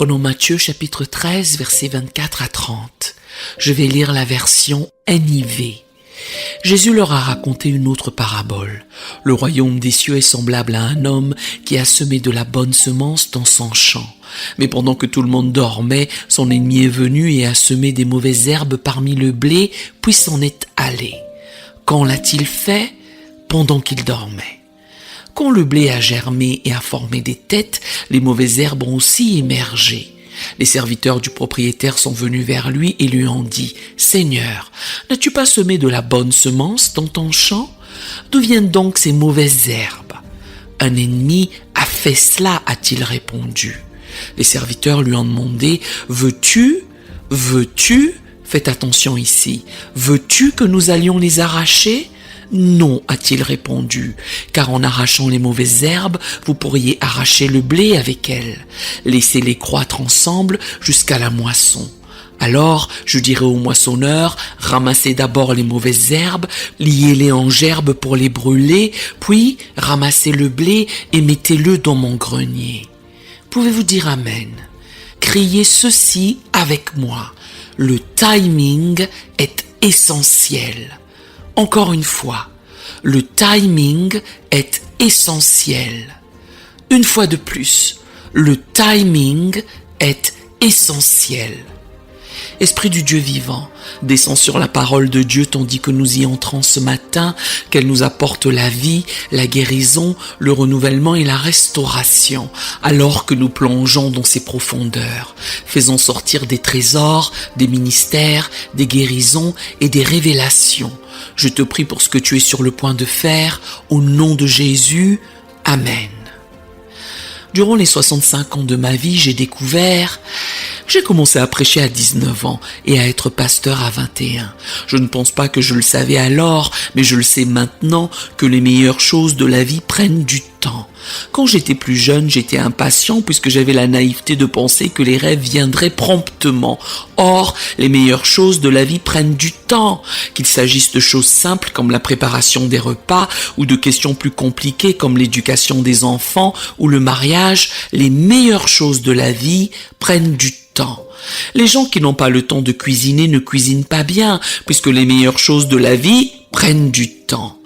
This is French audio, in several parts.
Prenons Matthieu chapitre 13, versets 24 à 30. Je vais lire la version NIV. Jésus leur a raconté une autre parabole. Le royaume des cieux est semblable à un homme qui a semé de la bonne semence dans son champ. Mais pendant que tout le monde dormait, son ennemi est venu et a semé des mauvaises herbes parmi le blé, puis s'en est allé. Quand l'a-t-il fait? Pendant qu'il dormait. Quand le blé a germé et a formé des têtes, les mauvaises herbes ont aussi émergé. Les serviteurs du propriétaire sont venus vers lui et lui ont dit « Seigneur, n'as-tu pas semé de la bonne semence dans ton champ? D'où viennent donc ces mauvaises herbes ?» Un ennemi a fait cela, a-t-il répondu. Les serviteurs lui ont demandé « Veux-tu, faites attention ici, veux-tu que nous allions les arracher ?» Non, a-t-il répondu, car en arrachant les mauvaises herbes, vous pourriez arracher le blé avec elles. Laissez-les croître ensemble jusqu'à la moisson. Alors, je dirai au moissonneur, ramassez d'abord les mauvaises herbes, liez-les en gerbes pour les brûler, puis ramassez le blé et mettez-le dans mon grenier. Pouvez-vous dire Amen? Criez ceci avec moi. Le timing est essentiel. Encore une fois, le timing est essentiel. Une fois de plus, le timing est essentiel. Esprit du Dieu vivant, descends sur la parole de Dieu tandis que nous y entrons ce matin, qu'elle nous apporte la vie, la guérison, le renouvellement et la restauration, alors que nous plongeons dans ses profondeurs. Faisons sortir des trésors, des ministères, des guérisons et des révélations. Je te prie pour ce que tu es sur le point de faire, au nom de Jésus. Amen. Durant les 65 ans de ma vie, j'ai commencé à prêcher à 19 ans et à être pasteur à 21. Je ne pense pas que je le savais alors, mais je le sais maintenant que les meilleures choses de la vie prennent du temps. Quand j'étais plus jeune, j'étais impatient puisque j'avais la naïveté de penser que les rêves viendraient promptement. Or, les meilleures choses de la vie prennent du temps, qu'il s'agisse de choses simples comme la préparation des repas ou de questions plus compliquées comme l'éducation des enfants ou le mariage. Les meilleures choses de la vie prennent du temps. Les gens qui n'ont pas le temps de cuisiner ne cuisinent pas bien puisque les meilleures choses de la vie prennent du temps.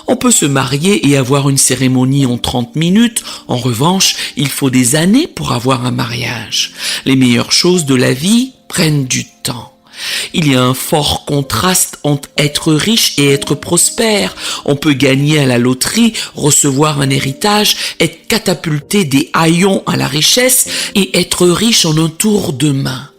On peut se marier et avoir une cérémonie en 30 minutes. En revanche, il faut des années pour avoir un mariage. Les meilleures choses de la vie prennent du temps. Il y a un fort contraste entre être riche et être prospère. On peut gagner à la loterie, recevoir un héritage, être catapulté des haillons à la richesse et être riche en un tour de main.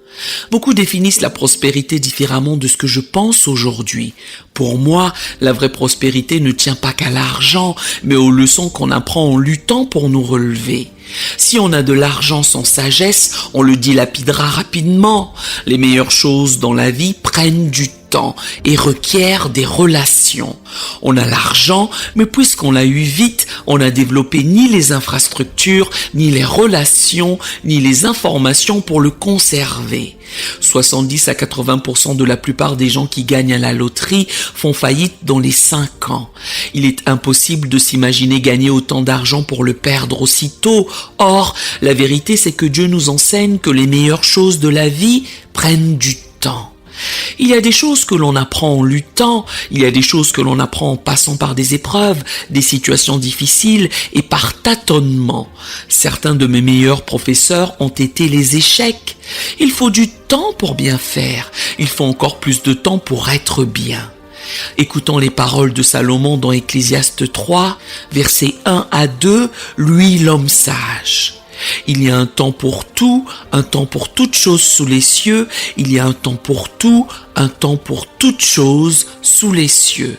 Beaucoup définissent la prospérité différemment de ce que je pense aujourd'hui. Pour moi, la vraie prospérité ne tient pas qu'à l'argent, mais aux leçons qu'on apprend en luttant pour nous relever. Si on a de l'argent sans sagesse, on le dilapidera rapidement. Les meilleures choses dans la vie prennent du temps et requièrent des relations. On a l'argent, mais puisqu'on l'a eu vite, on n'a développé ni les infrastructures, ni les relations, ni les informations pour le conserver. 70 à 80% de la plupart des gens qui gagnent à la loterie font faillite dans les 5 ans. Il est impossible de s'imaginer gagner autant d'argent pour le perdre aussitôt. Or, la vérité c'est que Dieu nous enseigne que les meilleures choses de la vie prennent du temps. Il y a des choses que l'on apprend en luttant, il y a des choses que l'on apprend en passant par des épreuves, des situations difficiles et par tâtonnement. Certains de mes meilleurs professeurs ont été les échecs. Il faut du temps pour bien faire, il faut encore plus de temps pour être bien. Écoutons les paroles de Salomon dans Ecclésiaste 3, versets 1 à 2, lui l'homme sage. Il y a un temps pour tout, un temps pour toute chose sous les cieux. Il y a un temps pour tout, un temps pour toute chose sous les cieux.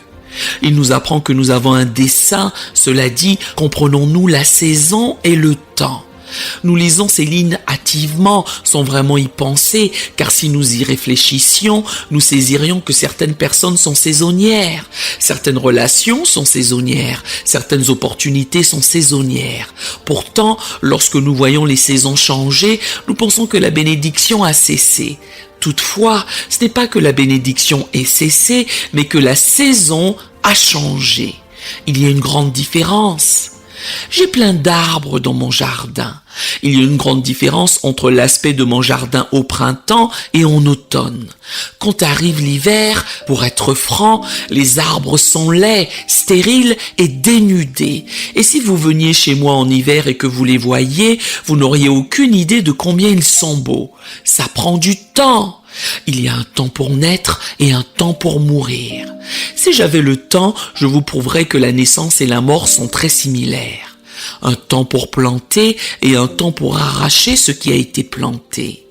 Il nous apprend que nous avons un dessein. Cela dit, comprenons-nous la saison et le temps. Nous lisons ces lignes hâtivement, sans vraiment y penser, car si nous y réfléchissions, nous saisirions que certaines personnes sont saisonnières, certaines relations sont saisonnières, certaines opportunités sont saisonnières. Pourtant, lorsque nous voyons les saisons changer, nous pensons que la bénédiction a cessé. Toutefois, ce n'est pas que la bénédiction ait cessé, mais que la saison a changé. Il y a une grande différence. J'ai plein d'arbres dans mon jardin. Il y a une grande différence entre l'aspect de mon jardin au printemps et en automne. Quand arrive l'hiver, pour être franc, les arbres sont laids, stériles et dénudés. Et si vous veniez chez moi en hiver et que vous les voyiez, vous n'auriez aucune idée de combien ils sont beaux. Ça prend du temps. Il y a un temps pour naître et un temps pour mourir. Si j'avais le temps, je vous prouverais que la naissance et la mort sont très similaires. Un temps pour planter et un temps pour arracher ce qui a été planté.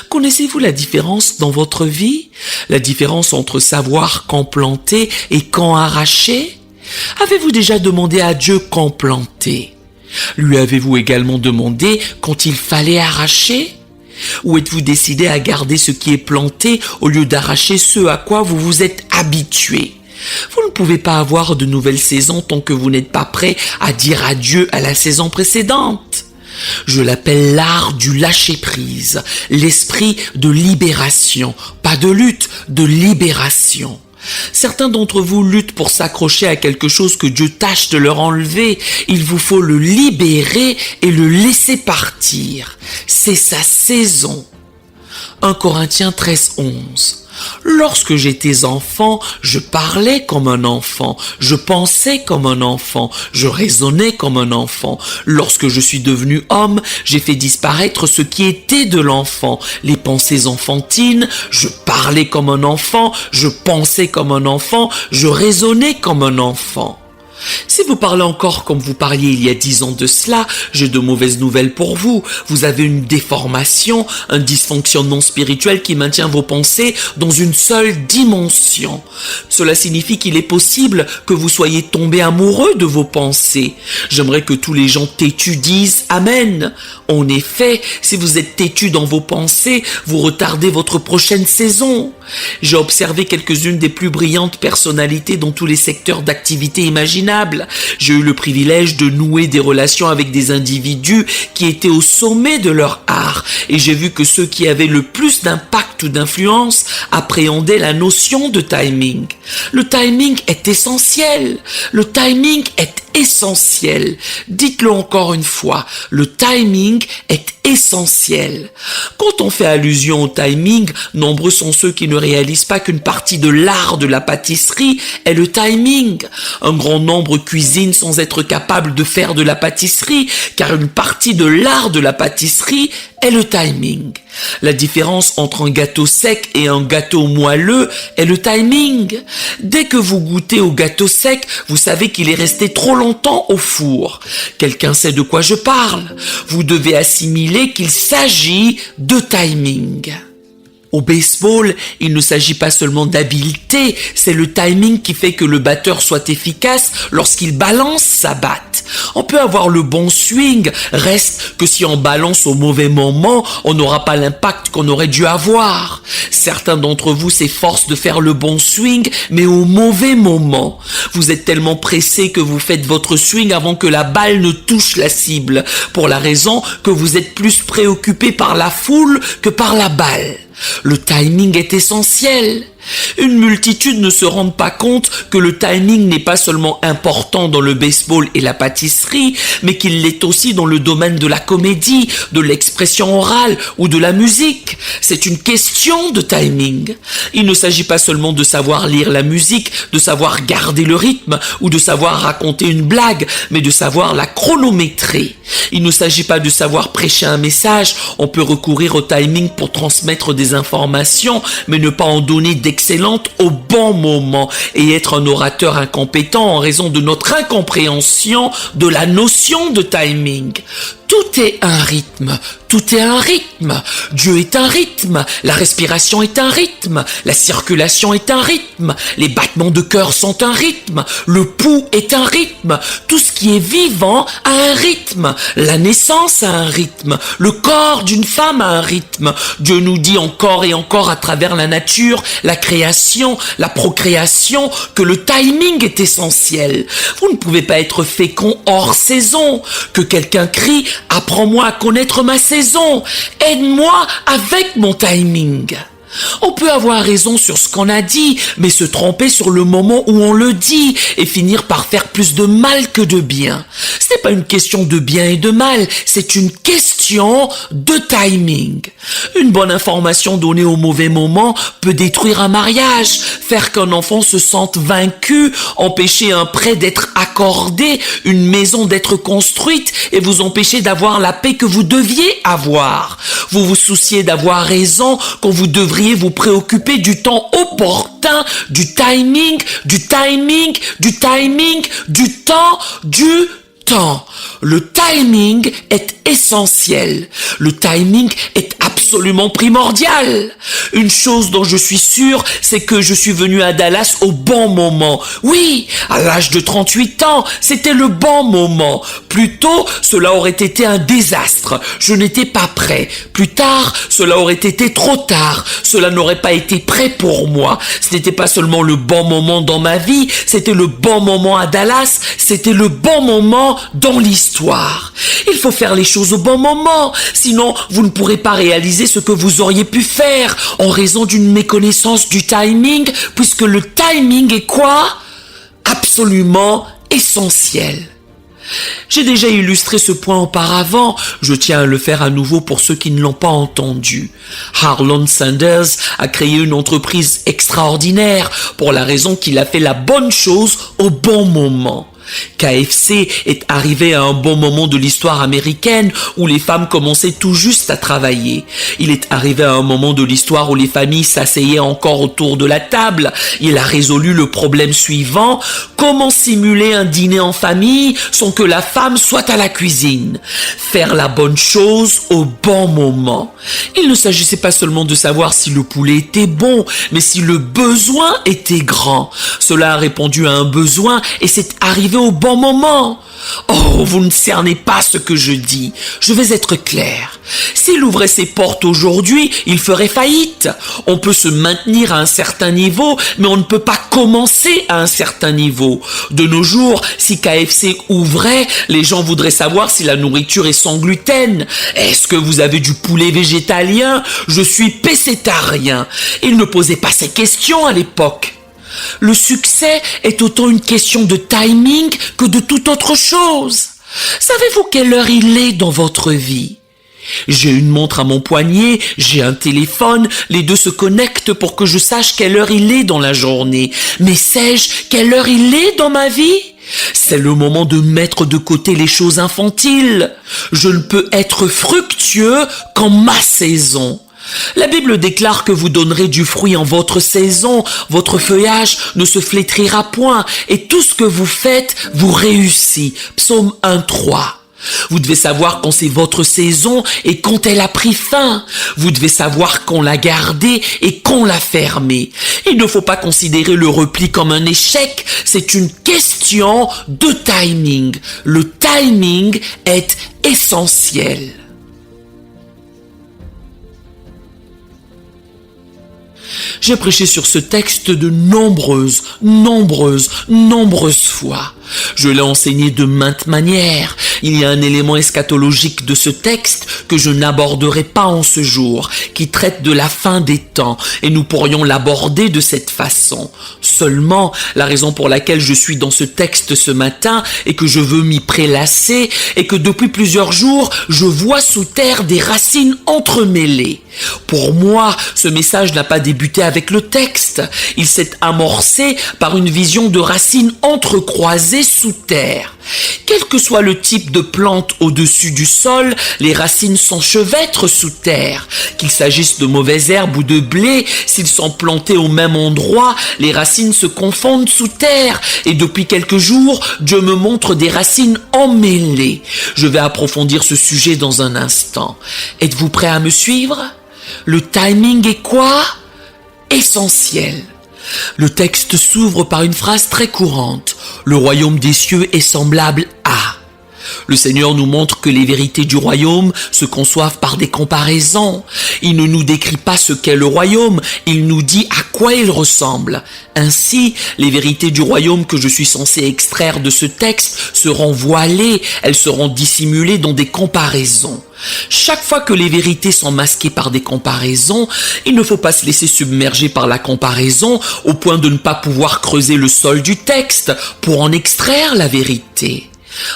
Connaissez-vous la différence dans votre vie? La différence entre savoir quand planter et quand arracher? Avez-vous déjà demandé à Dieu quand planter? Lui avez-vous également demandé quand il fallait arracher? Ou êtes-vous décidé à garder ce qui est planté au lieu d'arracher ce à quoi vous vous êtes habitué? Vous ne pouvez pas avoir de nouvelles saisons tant que vous n'êtes pas prêt à dire adieu à la saison précédente. Je l'appelle l'art du lâcher-prise, l'esprit de libération, pas de lutte, de libération. Certains d'entre vous luttent pour s'accrocher à quelque chose que Dieu tâche de leur enlever. Il vous faut le libérer et le laisser partir. C'est sa saison. 1 Corinthiens 13:11. Lorsque j'étais enfant, je parlais comme un enfant, je pensais comme un enfant, je raisonnais comme un enfant. Lorsque je suis devenu homme, j'ai fait disparaître ce qui était de l'enfant, les pensées enfantines, je parlais comme un enfant, je pensais comme un enfant, je raisonnais comme un enfant. Si vous parlez encore comme vous parliez il y a 10 ans de cela, j'ai de mauvaises nouvelles pour vous. Vous avez une déformation, un dysfonctionnement spirituel qui maintient vos pensées dans une seule dimension. Cela signifie qu'il est possible que vous soyez tombé amoureux de vos pensées. J'aimerais que tous les gens têtus disent Amen. En effet, si vous êtes têtus dans vos pensées, vous retardez votre prochaine saison. J'ai observé quelques-unes des plus brillantes personnalités dans tous les secteurs d'activité imaginables. J'ai eu le privilège de nouer des relations avec des individus qui étaient au sommet de leur art et j'ai vu que ceux qui avaient le plus d'impact ou d'influence appréhendaient la notion de timing. Le timing est essentiel. Le timing est essentiel. Dites-le encore une fois. Le timing est essentiel. Quand on fait allusion au timing, nombreux sont ceux qui ne réalisent pas qu'une partie de l'art de la pâtisserie est le timing. Un grand nombre cuisinent sans être capables de faire de la pâtisserie, car une partie de l'art de la pâtisserie est le timing. La différence entre un gâteau sec et un gâteau moelleux est le timing. Dès que vous goûtez au gâteau sec, vous savez qu'il est resté trop longtemps au four. Quelqu'un sait de quoi je parle. Vous devez assimiler qu'il s'agit de timing. Au baseball, il ne s'agit pas seulement d'habileté, c'est le timing qui fait que le batteur soit efficace lorsqu'il balance sa batte. On peut avoir le bon swing, reste que si on balance au mauvais moment, on n'aura pas l'impact qu'on aurait dû avoir. Certains d'entre vous s'efforcent de faire le bon swing, mais au mauvais moment. Vous êtes tellement pressé que vous faites votre swing avant que la balle ne touche la cible, pour la raison que vous êtes plus préoccupé par la foule que par la balle. Le timing est essentiel. Une multitude ne se rend pas compte que le timing n'est pas seulement important dans le baseball et la pâtisserie, mais qu'il l'est aussi dans le domaine de la comédie, de l'expression orale ou de la musique. C'est une question de timing. Il ne s'agit pas seulement de savoir lire la musique, de savoir garder le rythme ou de savoir raconter une blague, mais de savoir la chronométrer. Il ne s'agit pas de savoir prêcher un message. On peut recourir au timing pour transmettre des informations, mais ne pas en donner d'excellentes au bon moment et être un orateur incompétent en raison de notre incompréhension de la notion de timing. Tout est un rythme, tout est un rythme. Dieu est un rythme, la respiration est un rythme, la circulation est un rythme, les battements de cœur sont un rythme, le pouls est un rythme, tout ce qui est vivant a un rythme, la naissance a un rythme, le corps d'une femme a un rythme. Dieu nous dit encore et encore à travers la nature, la création, la procréation, que le timing est essentiel. Vous ne pouvez pas être fécond hors saison, que quelqu'un crie « Apprends-moi à connaître ma saison, aide-moi avec mon timing ». On peut avoir raison sur ce qu'on a dit, mais se tromper sur le moment où on le dit et finir par faire plus de mal que de bien. Ce n'est pas une question de bien et de mal, c'est une question de timing. Une bonne information donnée au mauvais moment peut détruire un mariage, faire qu'un enfant se sente vaincu, empêcher un prêt d'être accordé, une maison d'être construite et vous empêcher d'avoir la paix que vous deviez avoir. Vous vous souciez d'avoir raison quand vous devriez vous préoccuper du temps opportun, du timing, du timing, du timing, du temps, du temps. Le timing est essentiel. Le timing est absolument primordial. Une chose dont je suis sûr, c'est que je suis venu à Dallas au bon moment. Oui, à l'âge de 38 ans, c'était le bon moment. Plus tôt, cela aurait été un désastre. Je n'étais pas prêt. Plus tard, cela aurait été trop tard. Cela n'aurait pas été prêt pour moi. Ce n'était pas seulement le bon moment dans ma vie, c'était le bon moment à Dallas, c'était le bon moment dans l'histoire. Il faut faire les choses au bon moment, sinon vous ne pourrez pas réaliser ce que vous auriez pu faire en raison d'une méconnaissance du timing, puisque le timing est quoi? Absolument essentiel. J'ai déjà illustré ce point auparavant, je tiens à le faire à nouveau pour ceux qui ne l'ont pas entendu. Harlan Sanders a créé une entreprise extraordinaire pour la raison qu'il a fait la bonne chose au bon moment. KFC est arrivé à un bon moment de l'histoire américaine où les femmes commençaient tout juste à travailler. Il est arrivé à un moment de l'histoire où les familles s'asseyaient encore autour de la table. Il a résolu le problème suivant: comment simuler un dîner en famille sans que la femme soit à la cuisine? Faire la bonne chose au bon moment. Il ne s'agissait pas seulement de savoir si le poulet était bon, mais si le besoin était grand. Cela a répondu à un besoin et c'est arrivé au bon moment. Oh, vous ne cernez pas ce que je dis. Je vais être clair. S'il ouvrait ses portes aujourd'hui, il ferait faillite. On peut se maintenir à un certain niveau, mais on ne peut pas commencer à un certain niveau. De nos jours, si KFC ouvrait, les gens voudraient savoir si la nourriture est sans gluten. Est-ce que vous avez du poulet végétalien? Je suis pescétarien. Ils ne posaient pas ces questions à l'époque. Le succès est autant une question de timing que de toute autre chose. Savez-vous quelle heure il est dans votre vie? J'ai une montre à mon poignet, j'ai un téléphone, les deux se connectent pour que je sache quelle heure il est dans la journée. Mais sais-je quelle heure il est dans ma vie? C'est le moment de mettre de côté les choses infantiles. Je ne peux être fructueux qu'en ma saison. La Bible déclare que vous donnerez du fruit en votre saison, votre feuillage ne se flétrira point, et tout ce que vous faites vous réussit. Psaume 1:3. Vous devez savoir quand c'est votre saison et quand elle a pris fin. Vous devez savoir quand la garder et quand la fermer. Il ne faut pas considérer le repli comme un échec, c'est une question de timing. Le timing est essentiel. J'ai prêché sur ce texte de nombreuses fois. Je l'ai enseigné de maintes manières. Il y a un élément eschatologique de ce texte que je n'aborderai pas en ce jour, qui traite de la fin des temps, et nous pourrions l'aborder de cette façon. Seulement, la raison pour laquelle je suis dans ce texte ce matin et que je veux m'y prélasser est que depuis plusieurs jours, je vois sous terre des racines entremêlées. Pour moi, ce message n'a pas débuté avec le texte. Il s'est amorcé par une vision de racines entrecroisées sous terre. Quel que soit le type de plante au-dessus du sol, les racines s'enchevêtrent sous terre. Qu'il s'agisse de mauvaises herbes ou de blé, s'ils sont plantés au même endroit, les racines se confondent sous terre. Et depuis quelques jours, Dieu me montre des racines emmêlées. Je vais approfondir ce sujet dans un instant. Êtes-vous prêt à me suivre? Le timing est quoi? Essentiel. Le texte s'ouvre par une phrase très courante. Le royaume des cieux est semblable à. Le Seigneur nous montre que les vérités du royaume se conçoivent par des comparaisons. Il ne nous décrit pas ce qu'est le royaume, il nous dit à quoi il ressemble. Ainsi, les vérités du royaume que je suis censé extraire de ce texte seront voilées, elles seront dissimulées dans des comparaisons. Chaque fois que les vérités sont masquées par des comparaisons, il ne faut pas se laisser submerger par la comparaison au point de ne pas pouvoir creuser le sol du texte pour en extraire la vérité.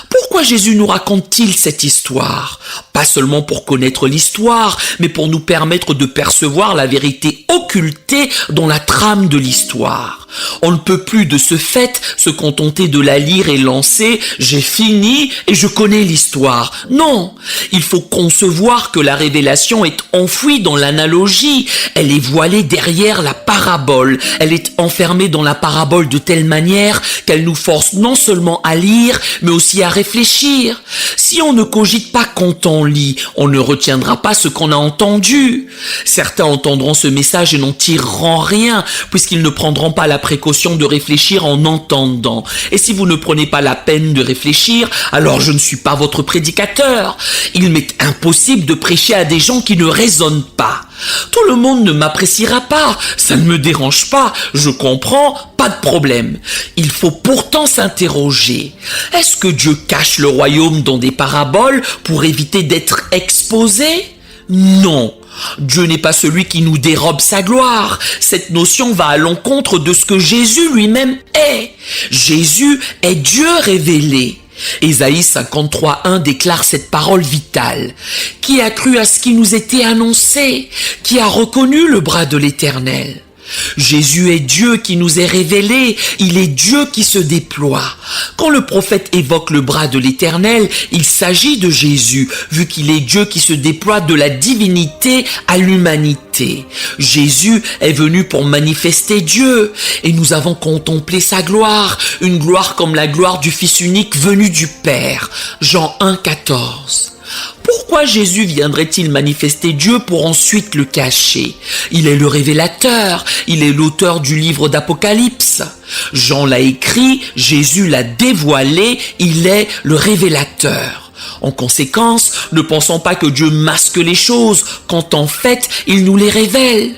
Pourquoi Jésus nous raconte-t-il cette histoire? Pas seulement pour connaître l'histoire, mais pour nous permettre de percevoir la vérité occultée dans la trame de l'histoire. On ne peut plus de ce fait se contenter de la lire et lancer « j'ai fini et je connais l'histoire ». Non, il faut concevoir que la révélation est enfouie dans l'analogie, elle est voilée derrière la parabole, elle est enfermée dans la parabole de telle manière qu'elle nous force non seulement à lire, mais aussi à réfléchir. Si on ne cogite pas quand on lit, on ne retiendra pas ce qu'on a entendu. Certains entendront ce message et n'en tireront rien, puisqu'ils ne prendront pas la précaution de réfléchir en entendant. Et si vous ne prenez pas la peine de réfléchir, alors je ne suis pas votre prédicateur. Il m'est impossible de prêcher à des gens qui ne raisonnent pas. Tout le monde ne m'appréciera pas, ça ne me dérange pas, je comprends, pas de problème. Il faut pourtant s'interroger. Est-ce que Dieu cache le royaume dans des paraboles pour éviter d'être exposé? Non. Dieu n'est pas celui qui nous dérobe sa gloire. Cette notion va à l'encontre de ce que Jésus lui-même est. Jésus est Dieu révélé. Ésaïe 53:1 déclare cette parole vitale. Qui a cru à ce qui nous était annoncé? Qui a reconnu le bras de l'Éternel? Jésus est Dieu qui nous est révélé, il est Dieu qui se déploie. Quand le prophète évoque le bras de l'Éternel, il s'agit de Jésus, vu qu'il est Dieu qui se déploie de la divinité à l'humanité. Jésus est venu pour manifester Dieu, et nous avons contemplé sa gloire, une gloire comme la gloire du Fils unique venu du Père. Jean 1,14. Pourquoi Jésus viendrait-il manifester Dieu pour ensuite le cacher? Il est le révélateur, il est l'auteur du livre d'Apocalypse. Jean l'a écrit, Jésus l'a dévoilé, il est le révélateur. En conséquence, ne pensons pas que Dieu masque les choses, quand en fait, il nous les révèle.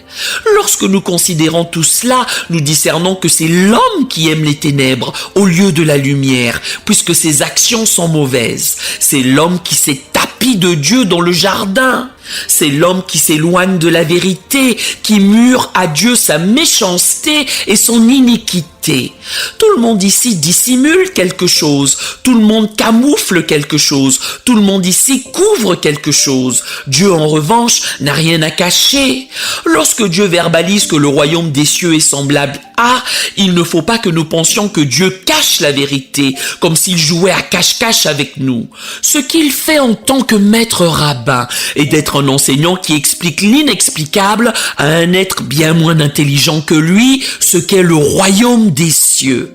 Lorsque nous considérons tout cela, nous discernons que c'est l'homme qui aime les ténèbres au lieu de la lumière, puisque ses actions sont mauvaises. C'est l'homme qui s'est tapi de Dieu dans le jardin. C'est l'homme qui s'éloigne de la vérité, qui mure à Dieu sa méchanceté et son iniquité. Tout le monde ici dissimule quelque chose, tout le monde camoufle quelque chose, tout le monde ici couvre quelque chose. Dieu, en revanche, n'a rien à cacher. Lorsque Dieu verbalise que le royaume des cieux est semblable à, il ne faut pas que nous pensions que Dieu cache la vérité, comme s'il jouait à cache-cache avec nous. Ce qu'il fait en tant que maître rabbin est d'être un enseignant qui explique l'inexplicable à un être bien moins intelligent que lui, ce qu'est le royaume des cieux.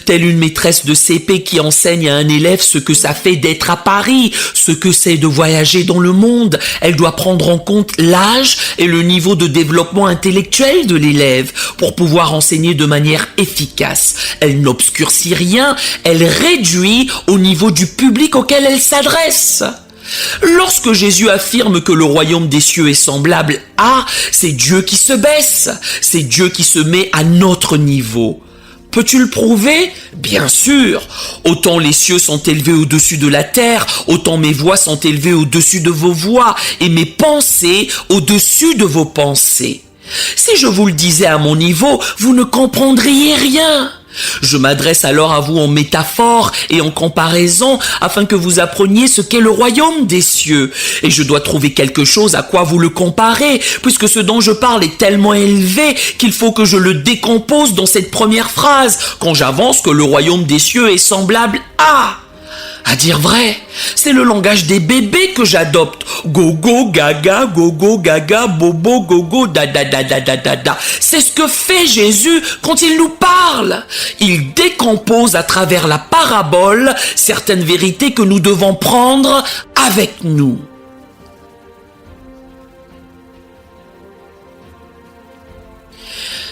Telle une maîtresse de CP qui enseigne à un élève ce que ça fait d'être à Paris, ce que c'est de voyager dans le monde. Elle doit prendre en compte l'âge et le niveau de développement intellectuel de l'élève pour pouvoir enseigner de manière efficace. Elle n'obscurcit rien, elle réduit au niveau du public auquel elle s'adresse. Lorsque Jésus affirme que le royaume des cieux est semblable à, c'est Dieu qui se baisse, c'est Dieu qui se met à notre niveau. Peux-tu le prouver? Bien sûr. Autant les cieux sont élevés au-dessus de la terre, autant mes voix sont élevées au-dessus de vos voix et mes pensées au-dessus de vos pensées. Si je vous le disais à mon niveau, vous ne comprendriez rien. Je m'adresse alors à vous en métaphore et en comparaison afin que vous appreniez ce qu'est le royaume des cieux. Et je dois trouver quelque chose à quoi vous le comparez, puisque ce dont je parle est tellement élevé qu'il faut que je le décompose dans cette première phrase, quand j'avance que le royaume des cieux est semblable à... À dire vrai, c'est le langage des bébés que j'adopte. Gogo, gaga, bobo, gogo, da. C'est ce que fait Jésus quand il nous parle. Il décompose à travers la parabole certaines vérités que nous devons prendre avec nous.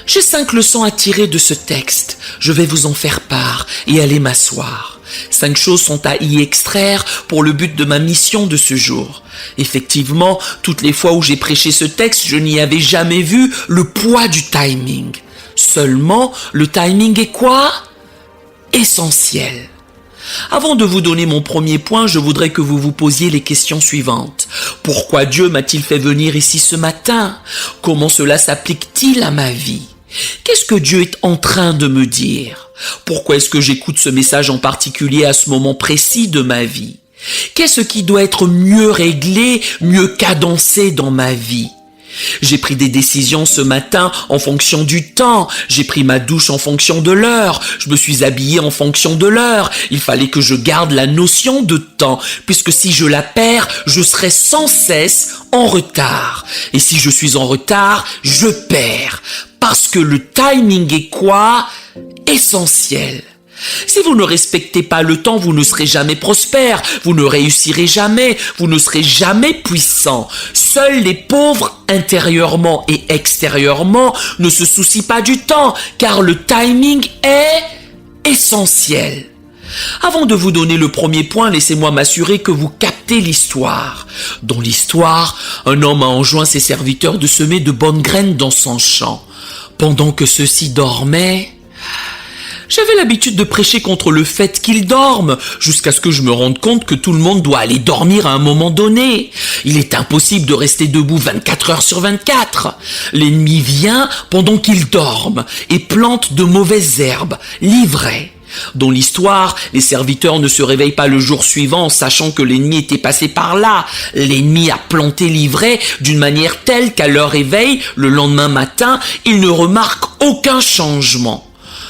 J'ai 5 leçons à tirer de ce texte. Je vais vous en faire part et aller m'asseoir. 5 choses sont à y extraire pour le but de ma mission de ce jour. Effectivement, toutes les fois où j'ai prêché ce texte, je n'y avais jamais vu le poids du timing. Seulement, le timing est quoi? Essentiel. Avant de vous donner mon premier point, je voudrais que vous vous posiez les questions suivantes. Pourquoi Dieu m'a-t-il fait venir ici ce matin? Comment cela s'applique-t-il à ma vie? Qu'est-ce que Dieu est en train de me dire? Pourquoi est-ce que j'écoute ce message en particulier à ce moment précis de ma vie? Qu'est-ce qui doit être mieux réglé, mieux cadencé dans ma vie? J'ai pris des décisions ce matin en fonction du temps. J'ai pris ma douche en fonction de l'heure. Je me suis habillé en fonction de l'heure. Il fallait que je garde la notion de temps, puisque si je la perds, je serai sans cesse en retard. Et si je suis en retard, je perds. Parce que le timing est quoi? Essentiel. Si vous ne respectez pas le temps, vous ne serez jamais prospère, vous ne réussirez jamais, vous ne serez jamais puissant. Seuls les pauvres, intérieurement et extérieurement, ne se soucient pas du temps, car le timing est essentiel. Avant de vous donner le premier point, laissez-moi m'assurer que vous captez l'histoire. Dans l'histoire, un homme a enjoint ses serviteurs de semer de bonnes graines dans son champ. Pendant que ceux-ci dormaient, j'avais l'habitude de prêcher contre le fait qu'ils dorment, jusqu'à ce que je me rende compte que tout le monde doit aller dormir à un moment donné. Il est impossible de rester debout 24 heures sur 24. L'ennemi vient pendant qu'ils dorment et plante de mauvaises herbes, l'ivraie. Dans l'histoire, les serviteurs ne se réveillent pas le jour suivant en sachant que l'ennemi était passé par là. L'ennemi a planté l'ivraie d'une manière telle qu'à leur réveil, le lendemain matin, ils ne remarquent aucun changement.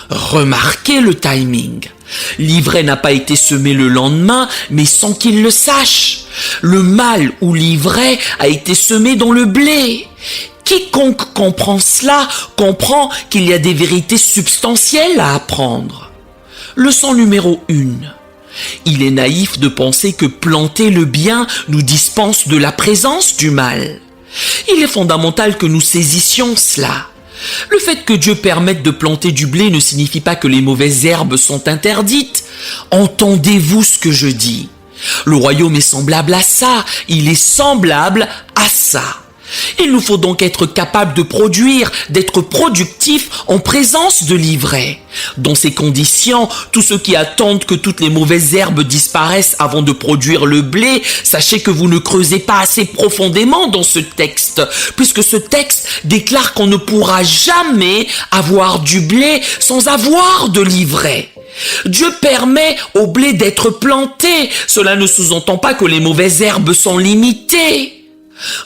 Remarquez le timing. L'ivraie n'a pas été semée le lendemain, mais sans qu'ils le sachent. Le mal ou l'ivraie a été semé dans le blé. Quiconque comprend cela comprend qu'il y a des vérités substantielles à apprendre. Leçon numéro 1. Il est naïf de penser que planter le bien nous dispense de la présence du mal. Il est fondamental que nous saisissions cela. Le fait que Dieu permette de planter du blé ne signifie pas que les mauvaises herbes sont interdites. Entendez-vous ce que je dis? Le royaume est semblable à ça, il est semblable à ça. Il nous faut donc être capable de produire, d'être productif en présence de l'ivraie. Dans ces conditions, tous ceux qui attendent que toutes les mauvaises herbes disparaissent avant de produire le blé, sachez que vous ne creusez pas assez profondément dans ce texte, puisque ce texte déclare qu'on ne pourra jamais avoir du blé sans avoir de l'ivraie. Dieu permet au blé d'être planté. Cela ne sous-entend pas que les mauvaises herbes sont limitées.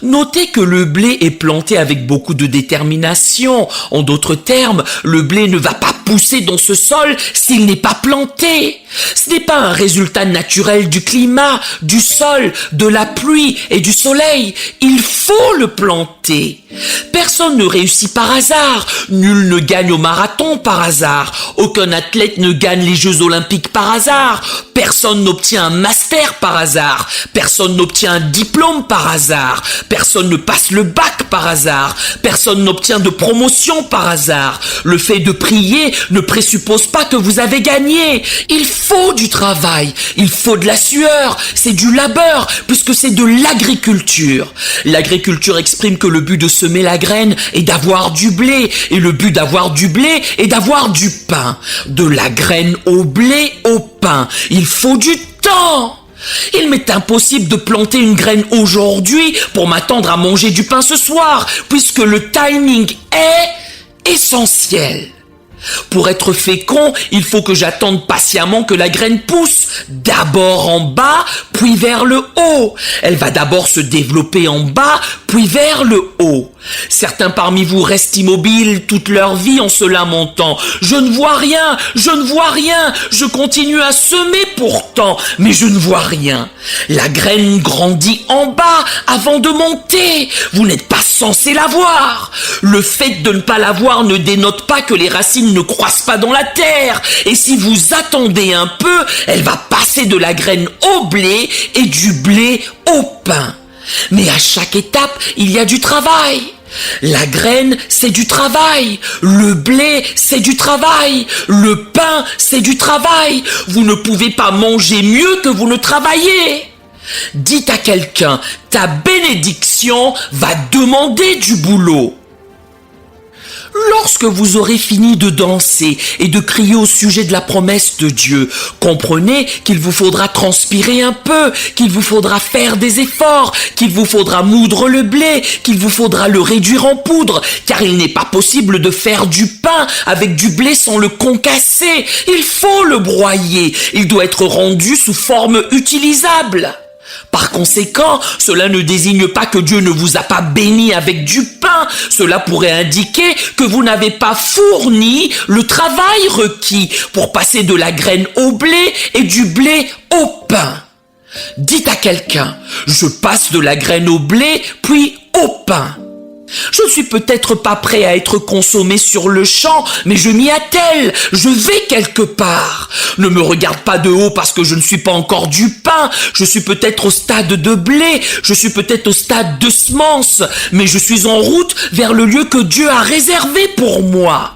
Notez que le blé est planté avec beaucoup de détermination. En d'autres termes, le blé ne va pas pousser dans ce sol s'il n'est pas planté. Ce n'est pas un résultat naturel du climat, du sol, de la pluie et du soleil. Il faut le planter. Personne ne réussit par hasard. Nul ne gagne au marathon par hasard. Aucun athlète ne gagne les Jeux Olympiques par hasard. Personne n'obtient un master par hasard. Personne n'obtient un diplôme par hasard. Personne ne passe le bac par hasard. Personne n'obtient de promotion par hasard. Le fait de prier ne présuppose pas que vous avez gagné. Il faut du travail. Il faut de la sueur. C'est du labeur, puisque c'est de l'agriculture. L'agriculture exprime que le but de semer la graine est d'avoir du blé. Et le but d'avoir du blé est d'avoir du pain. De la graine au blé au pain. Il faut du temps. Il m'est impossible de planter une graine aujourd'hui pour m'attendre à manger du pain ce soir, puisque le timing est essentiel. Pour être fécond, il faut que j'attende patiemment que la graine pousse, d'abord en bas, puis vers le haut. Elle va d'abord se développer en bas, puis vers le haut. Certains parmi vous restent immobiles toute leur vie en se lamentant. Je ne vois rien, je ne vois rien, je continue à semer pourtant, mais je ne vois rien. La graine grandit en bas avant de monter. Vous n'êtes pas censé la voir. Le fait de ne pas la voir ne dénote pas que les racines ne croissent pas dans la terre. Et si vous attendez un peu, elle va passer de la graine au blé et du blé au pain. Mais à chaque étape, il y a du travail. La graine, c'est du travail. Le blé, c'est du travail. Le pain, c'est du travail. Vous ne pouvez pas manger mieux que vous ne travaillez. Dites à quelqu'un, ta bénédiction va demander du boulot. Lorsque vous aurez fini de danser et de crier au sujet de la promesse de Dieu, comprenez qu'il vous faudra transpirer un peu, qu'il vous faudra faire des efforts, qu'il vous faudra moudre le blé, qu'il vous faudra le réduire en poudre, car il n'est pas possible de faire du pain avec du blé sans le concasser. Il faut le broyer, il doit être rendu sous forme utilisable. Par conséquent, cela ne désigne pas que Dieu ne vous a pas béni avec du pain. Cela pourrait indiquer que vous n'avez pas fourni le travail requis pour passer de la graine au blé et du blé au pain. Dites à quelqu'un, je passe de la graine au blé puis au pain. Je ne suis peut-être pas prêt à être consommé sur le champ, mais je m'y attelle, je vais quelque part. Ne me regarde pas de haut parce que je ne suis pas encore du pain, je suis peut-être au stade de blé, je suis peut-être au stade de semence, mais je suis en route vers le lieu que Dieu a réservé pour moi.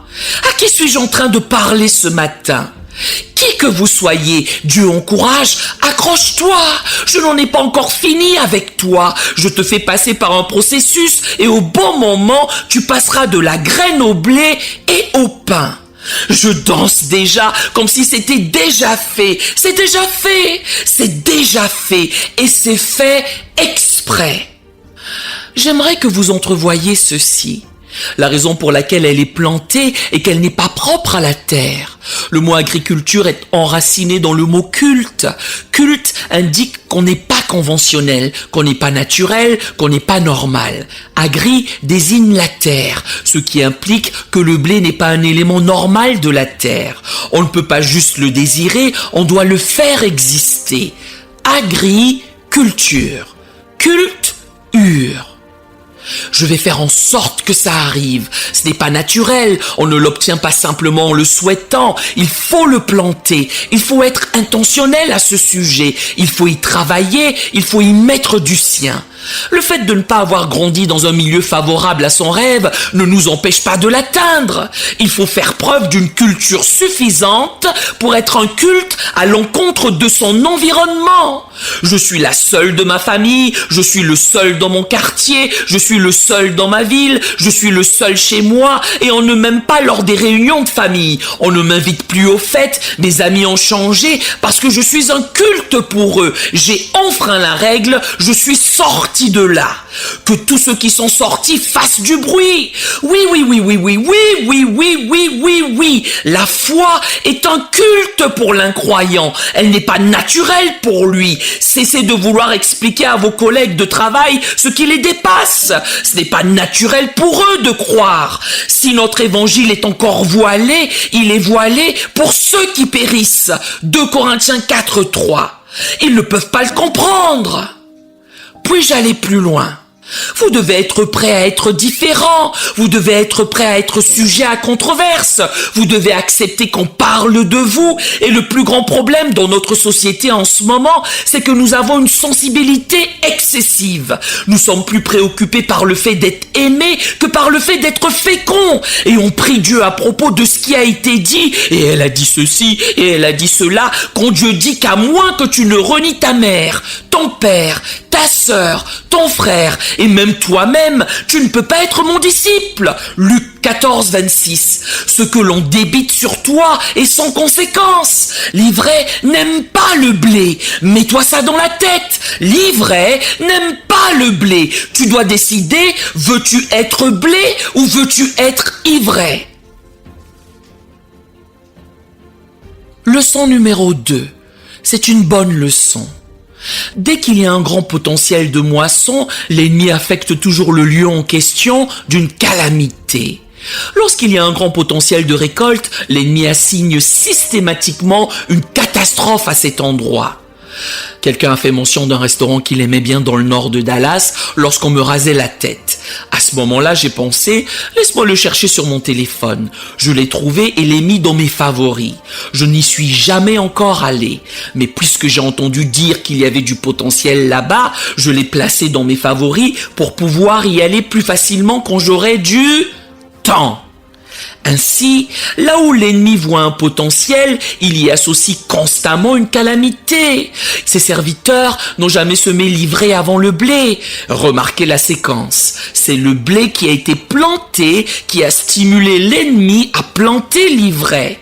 À qui suis-je en train de parler ce matin ? Qui que vous soyez, Dieu encourage, accroche-toi, je n'en ai pas encore fini avec toi, je te fais passer par un processus et au bon moment, tu passeras de la graine au blé et au pain. Je danse déjà comme si c'était déjà fait, c'est déjà fait, c'est déjà fait et c'est fait exprès. J'aimerais que vous entrevoyiez ceci. La raison pour laquelle elle est plantée est qu'elle n'est pas propre à la terre. Le mot agriculture est enraciné dans le mot culte. Culte indique qu'on n'est pas conventionnel, qu'on n'est pas naturel, qu'on n'est pas normal. Agri désigne la terre, ce qui implique que le blé n'est pas un élément normal de la terre. On ne peut pas juste le désirer, on doit le faire exister. Agriculture. Culte-ure. Je vais faire en sorte que ça arrive. Ce n'est pas naturel, on ne l'obtient pas simplement en le souhaitant. Il faut le planter, il faut être intentionnel à ce sujet, il faut y travailler, il faut y mettre du sien. Le fait de ne pas avoir grandi dans un milieu favorable à son rêve ne nous empêche pas de l'atteindre. Il faut faire preuve d'une culture suffisante pour être un culte à l'encontre de son environnement. Je suis la seule de ma famille, je suis le seul dans mon quartier, je suis le seul dans ma ville, je suis le seul chez moi et on ne m'aime pas lors des réunions de famille. On ne m'invite plus aux fêtes, mes amis ont changé parce que je suis un culte pour eux. J'ai enfreint la règle, je suis sorti de là. Que tous ceux qui sont sortis fassent du bruit. Oui. La foi est un culte pour l'incroyant. Elle n'est pas naturelle pour lui. Cessez de vouloir expliquer à vos collègues de travail ce qui les dépasse. Ce n'est pas naturel pour eux de croire. Si notre évangile est encore voilé, il est voilé pour ceux qui périssent. 2 Corinthiens 4:3. Ils ne peuvent pas le comprendre. Puis-je aller plus loin ? Vous devez être prêt à être différent, vous devez être prêt à être sujet à controverse, vous devez accepter qu'on parle de vous, et le plus grand problème dans notre société en ce moment, c'est que nous avons une sensibilité excessive. Nous sommes plus préoccupés par le fait d'être aimés que par le fait d'être féconds, et on prie Dieu à propos de ce qui a été dit, et elle a dit ceci, et elle a dit cela, quand Dieu dit qu'à moins que tu ne renies ta mère, ton père, ta sœur, ton frère, et même toi-même, tu ne peux pas être mon disciple. Luc 14:26. Ce que l'on débite sur toi est sans conséquence. L'ivraie n'aime pas le blé. Mets-toi ça dans la tête. L'ivraie n'aime pas le blé. Tu dois décider, veux-tu être blé ou veux-tu être ivraie? Leçon numéro 2. C'est une bonne leçon. Dès qu'il y a un grand potentiel de moisson, l'ennemi affecte toujours le lieu en question d'une calamité. Lorsqu'il y a un grand potentiel de récolte, l'ennemi assigne systématiquement une catastrophe à cet endroit. Quelqu'un a fait mention d'un restaurant qu'il aimait bien dans le nord de Dallas lorsqu'on me rasait la tête. À ce moment-là, j'ai pensé, laisse-moi le chercher sur mon téléphone. Je l'ai trouvé et l'ai mis dans mes favoris. Je n'y suis jamais encore allé. Mais puisque j'ai entendu dire qu'il y avait du potentiel là-bas, je l'ai placé dans mes favoris pour pouvoir y aller plus facilement quand j'aurai du temps. Ainsi, là où l'ennemi voit un potentiel, il y associe constamment une calamité. Ses serviteurs n'ont jamais semé l'ivraie avant le blé. Remarquez la séquence. C'est le blé qui a été planté qui a stimulé l'ennemi à planter l'ivraie.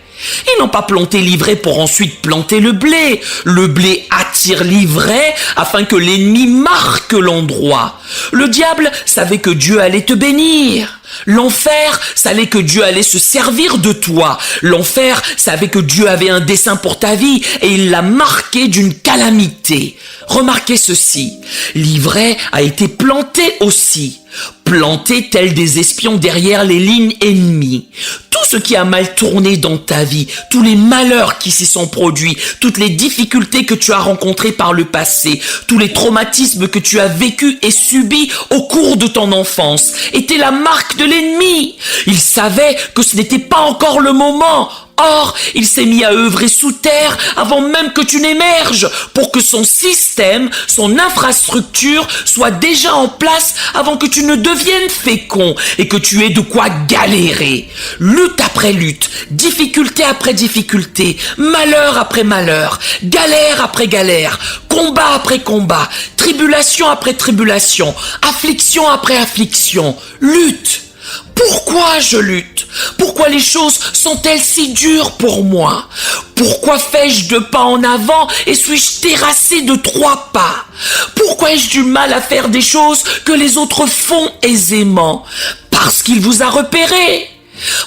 Ils n'ont pas planté l'ivraie pour ensuite planter le blé. Le blé attire l'ivraie afin que l'ennemi marque l'endroit. Le diable savait que Dieu allait te bénir. L'enfer savait que Dieu allait se servir de toi. L'enfer savait que Dieu avait un dessein pour ta vie et il l'a marqué d'une calamité. Remarquez ceci, l'ivraie a été plantée aussi, plantée tels des espions derrière les lignes ennemies. Tout ce qui a mal tourné dans ta vie, tous les malheurs qui s'y sont produits, toutes les difficultés que tu as rencontrées par le passé, tous les traumatismes que tu as vécus et subis au cours de ton enfance, étaient la marque de l'ennemi. Il savait que ce n'était pas encore le moment. Or, il s'est mis à œuvrer sous terre avant même que tu n'émerges pour que son système, son infrastructure soit déjà en place avant que tu ne deviennes fécond et que tu aies de quoi galérer. Lutte après lutte, difficulté après difficulté, malheur après malheur, galère après galère, combat après combat, tribulation après tribulation, affliction après affliction, lutte. Pourquoi je lutte? Pourquoi les choses sont-elles si dures pour moi? Pourquoi fais-je 2 pas en avant et suis-je terrassé de 3 pas? Pourquoi ai-je du mal à faire des choses que les autres font aisément? Parce qu'il vous a repéré.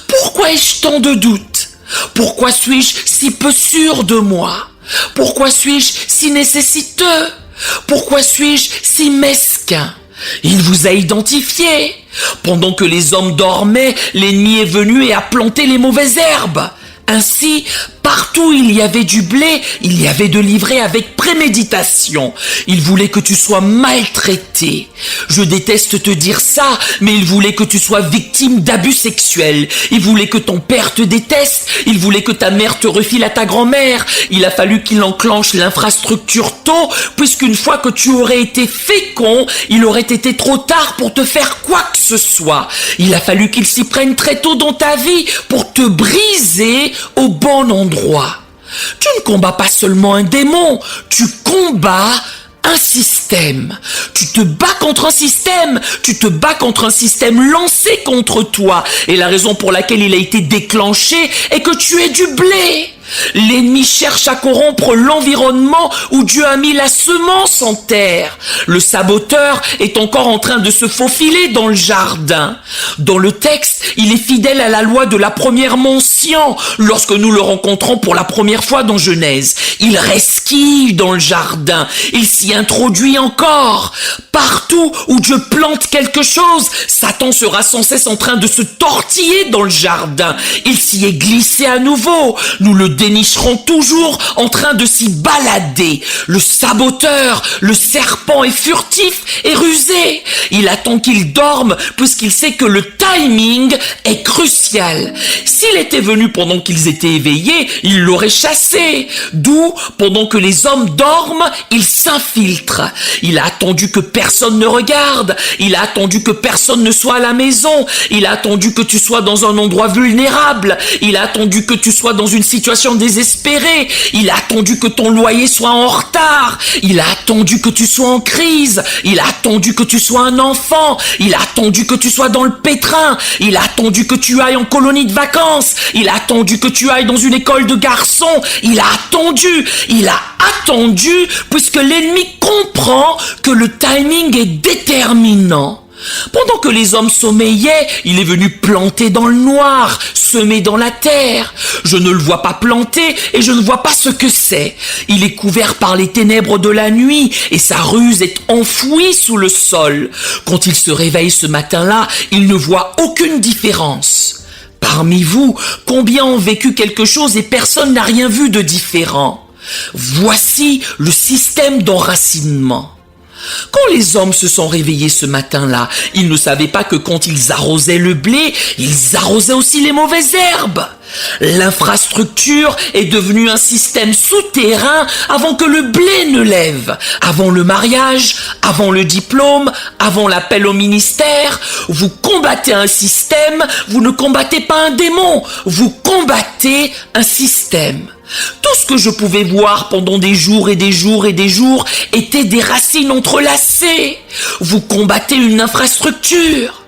Pourquoi ai-je tant de doutes? Pourquoi suis-je si peu sûr de moi? Pourquoi suis-je si nécessiteux? Pourquoi suis-je si mesquin? Il vous a identifié. Pendant que les hommes dormaient, l'ennemi est venu et a planté les mauvaises herbes. Ainsi, partout où il y avait du blé, il y avait de l'ivraie avec préméditation. Il voulait que tu sois maltraité. Je déteste te dire ça, mais il voulait que tu sois victime d'abus sexuels. Il voulait que ton père te déteste. Il voulait que ta mère te refile à ta grand-mère. Il a fallu qu'il enclenche l'infrastructure tôt, puisqu'une fois que tu aurais été fécond, il aurait été trop tard pour te faire quoi que ce soit. Il a fallu qu'il s'y prenne très tôt dans ta vie pour te briser au bon endroit. Tu ne combats pas seulement un démon, tu combats un système. Tu te bats contre un système, tu te bats contre un système lancé contre toi. Et la raison pour laquelle il a été déclenché est que tu es du blé. L'ennemi cherche à corrompre l'environnement où Dieu a mis la semence en terre. Le saboteur est encore en train de se faufiler dans le jardin. Dans le texte, il est fidèle à la loi de la première mention lorsque nous le rencontrons pour la première fois dans Genèse. Il resquille dans le jardin, il s'y introduit encore. Partout où Dieu plante quelque chose, Satan sera sans cesse en train de se tortiller dans le jardin. Il s'y est glissé à nouveau. Nous le dénicherons toujours en train de s'y balader. Le saboteur, le serpent est furtif et rusé. Il attend qu'il dorme puisqu'il sait que le timing est crucial. S'il était venu pendant qu'ils étaient éveillés, il l'aurait chassé. D'où, pendant que les hommes dorment, il s'infiltre. Il a attendu que personne ne regarde. Il a attendu que personne ne soit à la maison. Il a attendu que tu sois dans un endroit vulnérable. Il a attendu que tu sois dans une situation désespérée. Il a attendu que ton loyer soit en retard. Il a attendu que tu sois en crise. Il a attendu que tu sois un enfant. Il a attendu que tu sois dans le pétrin. Il a attendu que tu ailles en colonie de vacances. Il a attendu que tu ailles dans une école de garçons. Il a attendu puisque l'ennemi comprend que le timing est déterminant. Pendant que les hommes sommeillaient, il est venu planter dans le noir, semer dans la terre. Je ne le vois pas planter et je ne vois pas ce que c'est. Il est couvert par les ténèbres de la nuit et sa ruse est enfouie sous le sol. Quand il se réveille ce matin-là, il ne voit aucune différence. Parmi vous, combien ont vécu quelque chose et personne n'a rien vu de différent? Voici le système d'enracinement. Quand les hommes se sont réveillés ce matin-là, ils ne savaient pas que quand ils arrosaient le blé, ils arrosaient aussi les mauvaises herbes. L'infrastructure est devenue un système souterrain avant que le blé ne lève. Avant le mariage, avant le diplôme, avant l'appel au ministère, vous combattez un système, vous ne combattez pas un démon, vous combattez un système. Tout ce que je pouvais voir pendant des jours et des jours et des jours étaient des racines entrelacées. Vous combattez une infrastructure.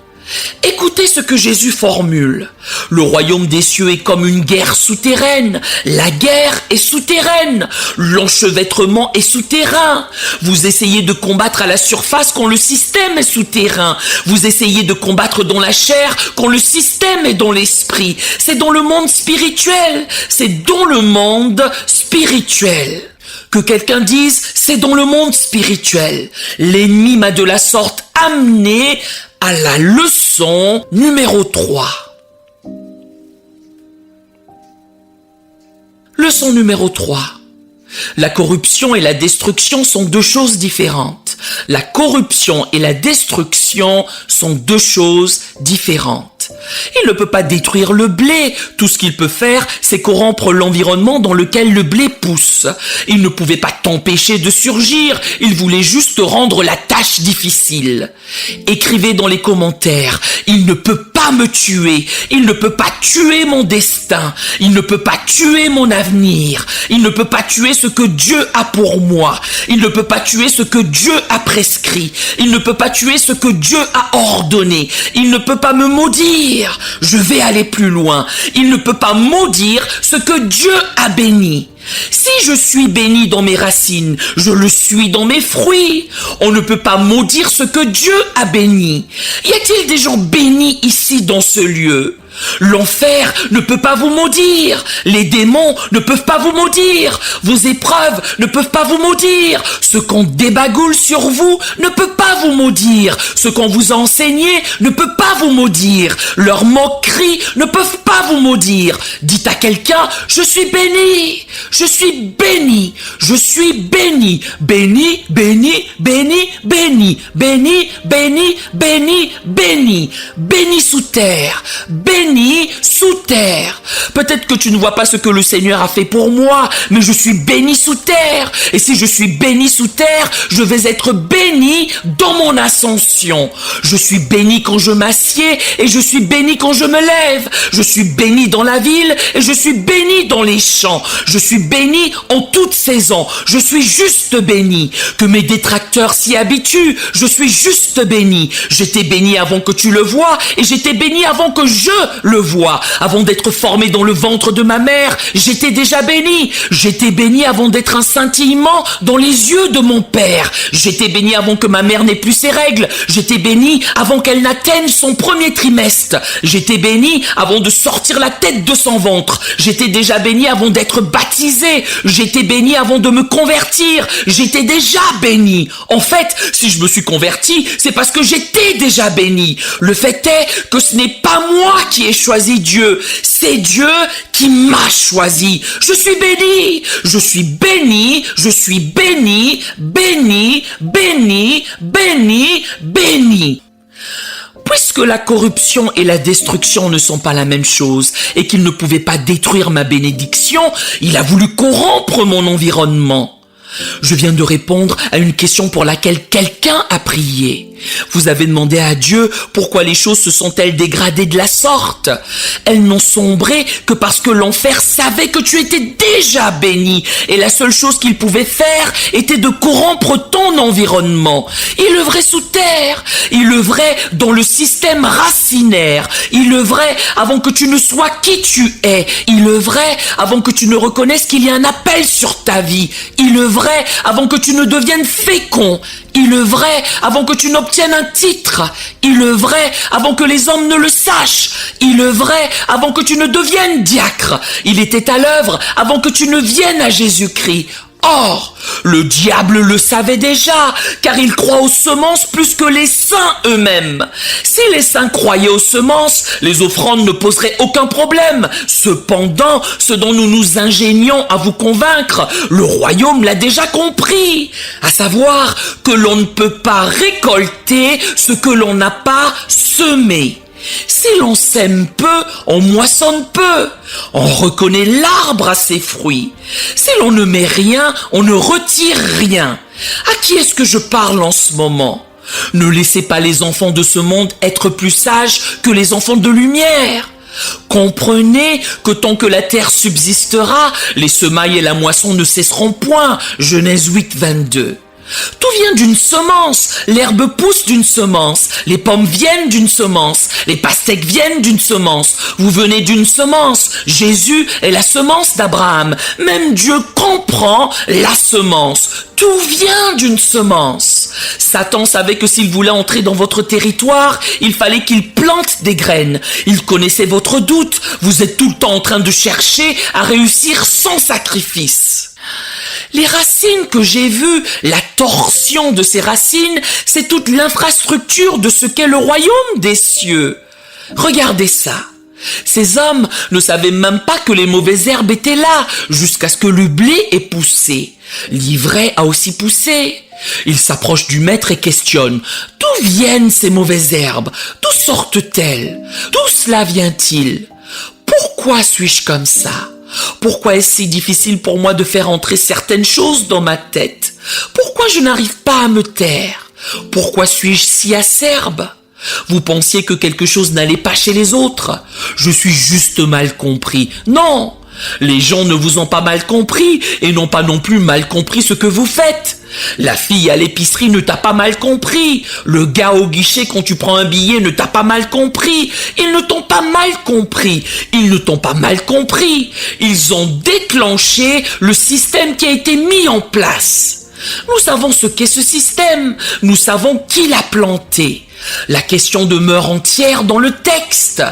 Écoutez ce que Jésus formule. Le royaume des cieux est comme une guerre souterraine. La guerre est souterraine. L'enchevêtrement est souterrain. Vous essayez de combattre à la surface quand le système est souterrain. Vous essayez de combattre dans la chair quand le système est dans l'esprit. C'est dans le monde spirituel. C'est dans le monde spirituel. Que quelqu'un dise, c'est dans le monde spirituel. L'ennemi m'a de la sorte amené à la leçon numéro 3. Leçon numéro 3. La corruption et la destruction sont deux choses différentes. La corruption et la destruction sont deux choses différentes. Il ne peut pas détruire le blé. Tout ce qu'il peut faire, c'est corrompre l'environnement dans lequel le blé pousse. Il ne pouvait pas t'empêcher de surgir. Il voulait juste rendre la tâche difficile. Écrivez dans les commentaires. Il ne peut pas me tuer. Il ne peut pas tuer mon destin. Il ne peut pas tuer mon avenir. Il ne peut pas tuer ce que Dieu a pour moi. Il ne peut pas tuer ce que Dieu a prescrit. Il ne peut pas tuer ce que Dieu a ordonné. Il ne peut pas me maudire. Je vais aller plus loin. Il ne peut pas maudire ce que Dieu a béni. Si je suis béni dans mes racines, je le suis dans mes fruits. On ne peut pas maudire ce que Dieu a béni. Y a-t-il des gens bénis ici dans ce lieu ? L'enfer ne peut pas vous maudire. Les démons ne peuvent pas vous maudire. Vos épreuves ne peuvent pas vous maudire. Ce qu'on débagoule sur vous ne peut pas vous maudire. Ce qu'on vous a enseigné ne peut pas vous maudire. Leurs moqueries ne peuvent pas vous maudire. Dites à quelqu'un, je suis béni. Je suis béni. Je suis béni. Béni, béni, béni, béni. Béni, béni, béni, béni. Béni sous terre. Béni sous terre. Peut-être que tu ne vois pas ce que le Seigneur a fait pour moi, mais je suis béni sous terre. Et si je suis béni sous terre, je vais être béni dans mon ascension. Je suis béni quand je m'assieds et je suis béni quand je me lève. Je suis béni dans la ville et je suis béni dans les champs. Je suis béni en toute saison. Je suis juste béni. Que mes détracteurs s'y habituent. Je suis juste béni. J'étais béni avant que tu le vois et j'étais béni avant que je le vois. Avant d'être formé dans le ventre de ma mère, j'étais déjà béni. J'étais béni avant d'être un scintillement dans les yeux de mon père. J'étais béni avant que ma mère n'ait plus ses règles. J'étais béni avant qu'elle n'atteigne son premier trimestre. J'étais béni avant de sortir la tête de son ventre. J'étais déjà béni avant d'être baptisé. J'étais béni avant de me convertir. J'étais déjà béni. En fait, si je me suis converti, c'est parce que j'étais déjà béni. Le fait est que ce n'est pas moi qui ai choisi Dieu, c'est Dieu qui m'a choisi. Je suis béni, je suis béni, je suis béni, béni, béni, béni, béni. Puisque la corruption et la destruction ne sont pas la même chose et qu'il ne pouvait pas détruire ma bénédiction, il a voulu corrompre mon environnement. Je viens de répondre à une question pour laquelle quelqu'un a prié. Vous avez demandé à Dieu pourquoi les choses se sont-elles dégradées de la sorte. Elles n'ont sombré que parce que l'enfer savait que tu étais déjà béni et la seule chose qu'il pouvait faire était de corrompre ton environnement. Il œuvrait sous terre, il œuvrait dans le système racinaire, il œuvrait avant que tu ne sois qui tu es, il œuvrait avant que tu ne reconnaisses qu'il y a un appel sur ta vie, il œuvrait avant que tu ne deviennes fécond, il œuvrait avant que tu n'obtiennes un titre. Il œuvrait avant que les hommes ne le sachent. Il œuvrait avant que tu ne deviennes diacre. Il était à l'œuvre avant que tu ne viennes à Jésus-Christ. Or, le diable le savait déjà, car il croit aux semences plus que les saints eux-mêmes. Si les saints croyaient aux semences, les offrandes ne poseraient aucun problème. Cependant, ce dont nous nous ingénions à vous convaincre, le royaume l'a déjà compris, à savoir que l'on ne peut pas récolter ce que l'on n'a pas semé. Si l'on sème peu, on moissonne peu. On reconnaît l'arbre à ses fruits. Si l'on ne met rien, on ne retire rien. À qui est-ce que je parle en ce moment? Ne laissez pas les enfants de ce monde être plus sages que les enfants de lumière. Comprenez que tant que la terre subsistera, les semailles et la moisson ne cesseront point. Genèse 8, 22. Tout vient d'une semence, l'herbe pousse d'une semence, les pommes viennent d'une semence, les pastèques viennent d'une semence, vous venez d'une semence, Jésus est la semence d'Abraham, même Dieu comprend la semence, tout vient d'une semence. Satan savait que s'il voulait entrer dans votre territoire, il fallait qu'il plante des graines, il connaissait votre doute, vous êtes tout le temps en train de chercher à réussir sans sacrifice. Les racines que j'ai vues, la torsion de ces racines, c'est toute l'infrastructure de ce qu'est le royaume des cieux. Regardez ça. Ces hommes ne savaient même pas que les mauvaises herbes étaient là, jusqu'à ce que le blé ait poussé. L'ivraie a aussi poussé. Ils s'approchent du maître et questionnent. D'où viennent ces mauvaises herbes? D'où sortent-elles? D'où cela vient-il? Pourquoi suis-je comme ça? Pourquoi est-ce si difficile pour moi de faire entrer certaines choses dans ma tête? Pourquoi je n'arrive pas à me taire? Pourquoi suis-je si acerbe? Vous pensiez que quelque chose n'allait pas chez les autres? Je suis juste mal compris. Non! Les gens ne vous ont pas mal compris et n'ont pas non plus mal compris ce que vous faites. La fille à l'épicerie ne t'a pas mal compris. Le gars au guichet quand tu prends un billet ne t'a pas mal compris. Ils ne t'ont pas mal compris. Ils ne t'ont pas mal compris. Ils ont déclenché le système qui a été mis en place. Nous savons ce qu'est ce système. Nous savons qui l'a planté. La question demeure entière dans le texte.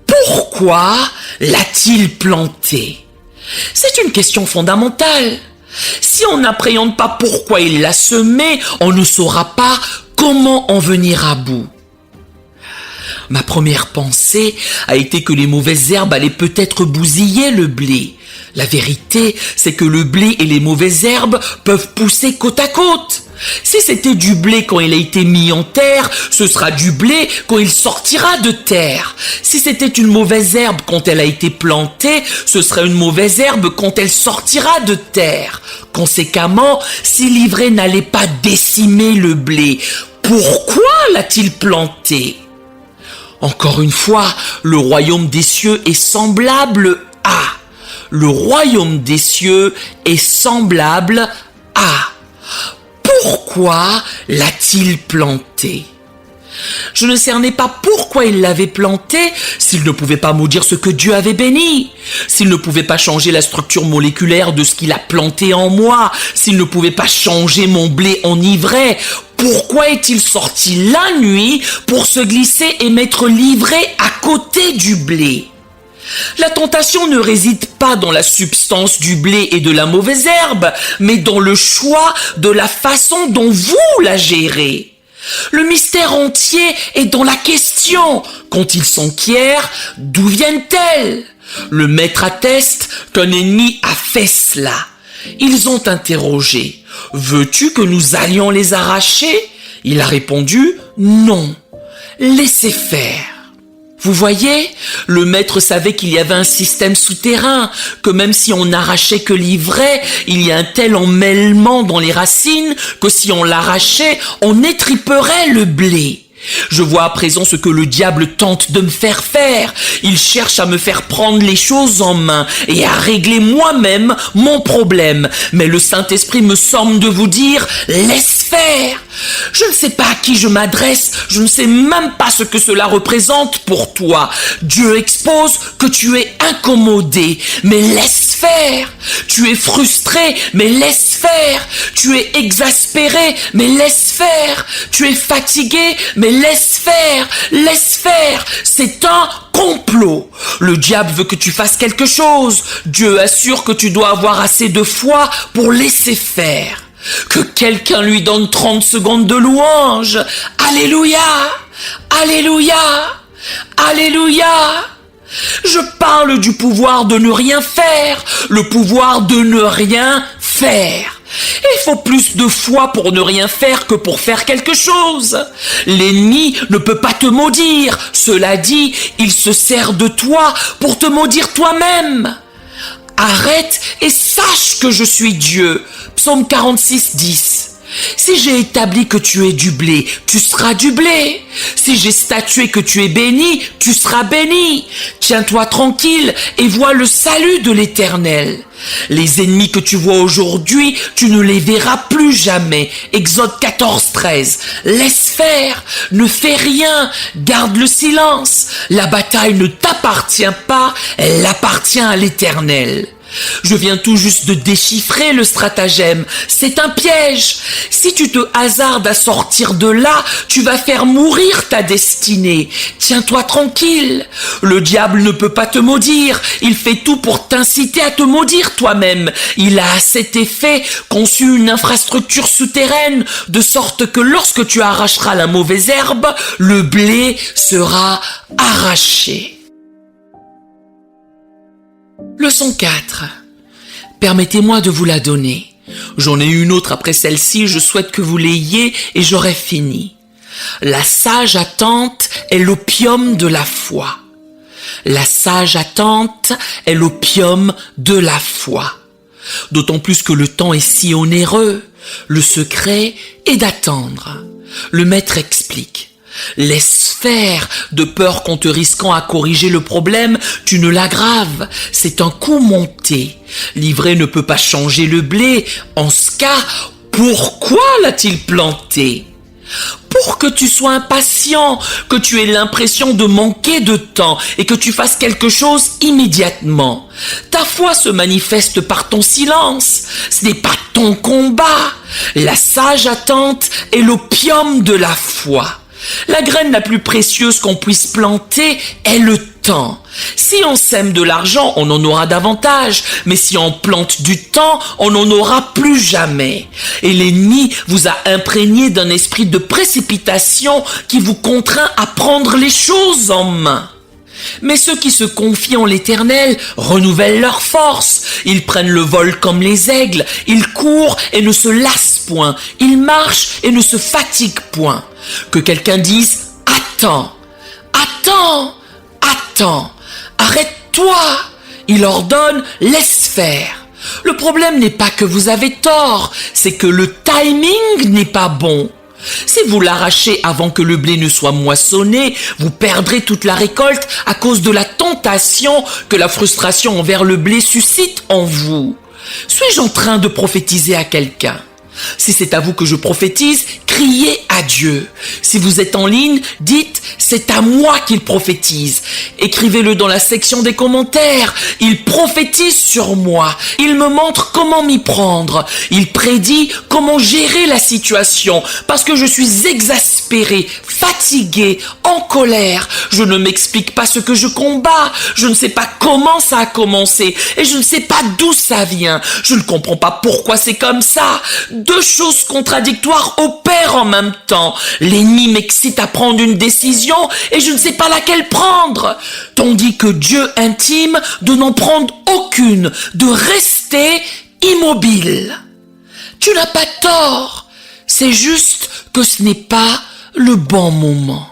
Pourquoi l'a-t-il planté? C'est une question fondamentale. Si on n'appréhende pas pourquoi il l'a semé, on ne saura pas comment en venir à bout. Ma première pensée a été que les mauvaises herbes allaient peut-être bousiller le blé. La vérité, c'est que le blé et les mauvaises herbes peuvent pousser côte à côte. Si c'était du blé quand il a été mis en terre, ce sera du blé quand il sortira de terre. Si c'était une mauvaise herbe quand elle a été plantée, ce sera une mauvaise herbe quand elle sortira de terre. Conséquemment, si l'ivraie n'allait pas décimer le blé, pourquoi l'a-t-il planté? Encore une fois, le royaume des cieux est semblable à. Le royaume des cieux est semblable à. Pourquoi l'a-t-il planté? Je ne cernais pas pourquoi il l'avait planté s'il ne pouvait pas maudire ce que Dieu avait béni, s'il ne pouvait pas changer la structure moléculaire de ce qu'il a planté en moi, s'il ne pouvait pas changer mon blé en ivraie. Pourquoi est-il sorti la nuit pour se glisser et mettre l'ivraie à côté du blé? La tentation ne réside pas dans la substance du blé et de la mauvaise herbe, mais dans le choix de la façon dont vous la gérez. Le mystère entier est dans la question. Quand ils s'enquièrent, d'où viennent-elles? Le maître atteste qu'un ennemi a fait cela. Ils ont interrogé. « Veux-tu que nous allions les arracher ?» Il a répondu « Non, laissez faire. » Vous voyez, le maître savait qu'il y avait un système souterrain, que même si on n'arrachait que l'ivraie, il y a un tel emmêlement dans les racines que si on l'arrachait, on étriperait le blé. Je vois à présent ce que le diable tente de me faire faire. Il cherche à me faire prendre les choses en main et à régler moi-même mon problème. Mais le Saint-Esprit me semble de vous dire, laisse faire. Je ne sais pas à qui je m'adresse, je ne sais même pas ce que cela représente pour toi. Dieu expose que tu es incommodé, mais laisse faire. Tu es frustré, mais laisse faire. Tu es exaspéré, mais laisse faire. Tu es fatigué, mais laisse faire. Laisse faire. C'est un complot. Le diable veut que tu fasses quelque chose. Dieu assure que tu dois avoir assez de foi pour laisser faire. Que quelqu'un lui donne 30 secondes de louange. Alléluia! Alléluia! Alléluia! Je parle du pouvoir de ne rien faire, le pouvoir de ne rien faire. Il faut plus de foi pour ne rien faire que pour faire quelque chose. L'ennemi ne peut pas te maudire. Cela dit, il se sert de toi pour te maudire toi-même. Arrête et sache que je suis Dieu. Psaume 46, 10. Si j'ai établi que tu es du blé, tu seras du blé. Si j'ai statué que tu es béni, tu seras béni. Tiens-toi tranquille et vois le salut de l'Éternel. Les ennemis que tu vois aujourd'hui, tu ne les verras plus jamais. Exode 14, 13. Laisse faire, ne fais rien, garde le silence. La bataille ne t'appartient pas, elle appartient à l'Éternel. Je viens tout juste de déchiffrer le stratagème. C'est un piège. Si tu te hasardes à sortir de là, tu vas faire mourir ta destinée. Tiens-toi tranquille. Le diable ne peut pas te maudire. Il fait tout pour t'inciter à te maudire toi-même. Il a à cet effet conçu une infrastructure souterraine, de sorte que lorsque tu arracheras la mauvaise herbe, le blé sera arraché. Leçon 4. Permettez-moi de vous la donner. J'en ai une autre après celle-ci, je souhaite que vous l'ayez et j'aurai fini. La sage attente est l'opium de la foi. La sage attente est l'opium de la foi. D'autant plus que le temps est si onéreux. Le secret est d'attendre. Le maître explique. Laisse faire, de peur qu'en te risquant à corriger le problème, tu ne l'aggraves. C'est un coup monté. L'ivraie ne peut pas changer le blé. En ce cas, pourquoi l'a-t-il planté? Pour que tu sois impatient, que tu aies l'impression de manquer de temps et que tu fasses quelque chose immédiatement. Ta foi se manifeste par ton silence. Ce n'est pas ton combat. La sage attente est l'opium de la foi. La graine la plus précieuse qu'on puisse planter est le temps. Si on sème de l'argent, on en aura davantage, mais si on plante du temps, on n'en aura plus jamais. Et l'ennemi vous a imprégné d'un esprit de précipitation qui vous contraint à prendre les choses en main. Mais ceux qui se confient en l'Éternel renouvellent leur force. Ils prennent le vol comme les aigles. Ils courent et ne se lassent point. Ils marchent et ne se fatiguent point. Que quelqu'un dise « Attends, attends, attends, arrête-toi !» Il ordonne « Laisse faire !» Le problème n'est pas que vous avez tort, c'est que le timing n'est pas bon. Si vous l'arrachez avant que le blé ne soit moissonné, vous perdrez toute la récolte à cause de la tentation que la frustration envers le blé suscite en vous. Suis-je en train de prophétiser à quelqu'un? Si c'est à vous que je prophétise, criez à Dieu. Si vous êtes en ligne, dites « c'est à moi qu'il prophétise ». Écrivez-le dans la section des commentaires. Il prophétise sur moi. Il me montre comment m'y prendre. Il prédit comment gérer la situation parce que je suis exaspéré, fatigué, en colère. Je ne m'explique pas ce que je combats. Je ne sais pas comment ça a commencé et je ne sais pas d'où ça vient. Je ne comprends pas pourquoi c'est comme ça. Deux choses contradictoires opèrent en même temps. L'ennemi m'excite à prendre une décision et je ne sais pas laquelle prendre. Tandis que Dieu intime de n'en prendre aucune, de rester immobile. Tu n'as pas tort. C'est juste que ce n'est pas le bon moment.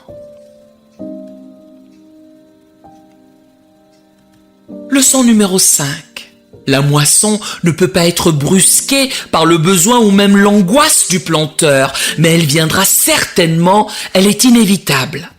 Leçon numéro 5. La moisson ne peut pas être brusquée par le besoin ou même l'angoisse du planteur, mais elle viendra certainement, elle est inévitable.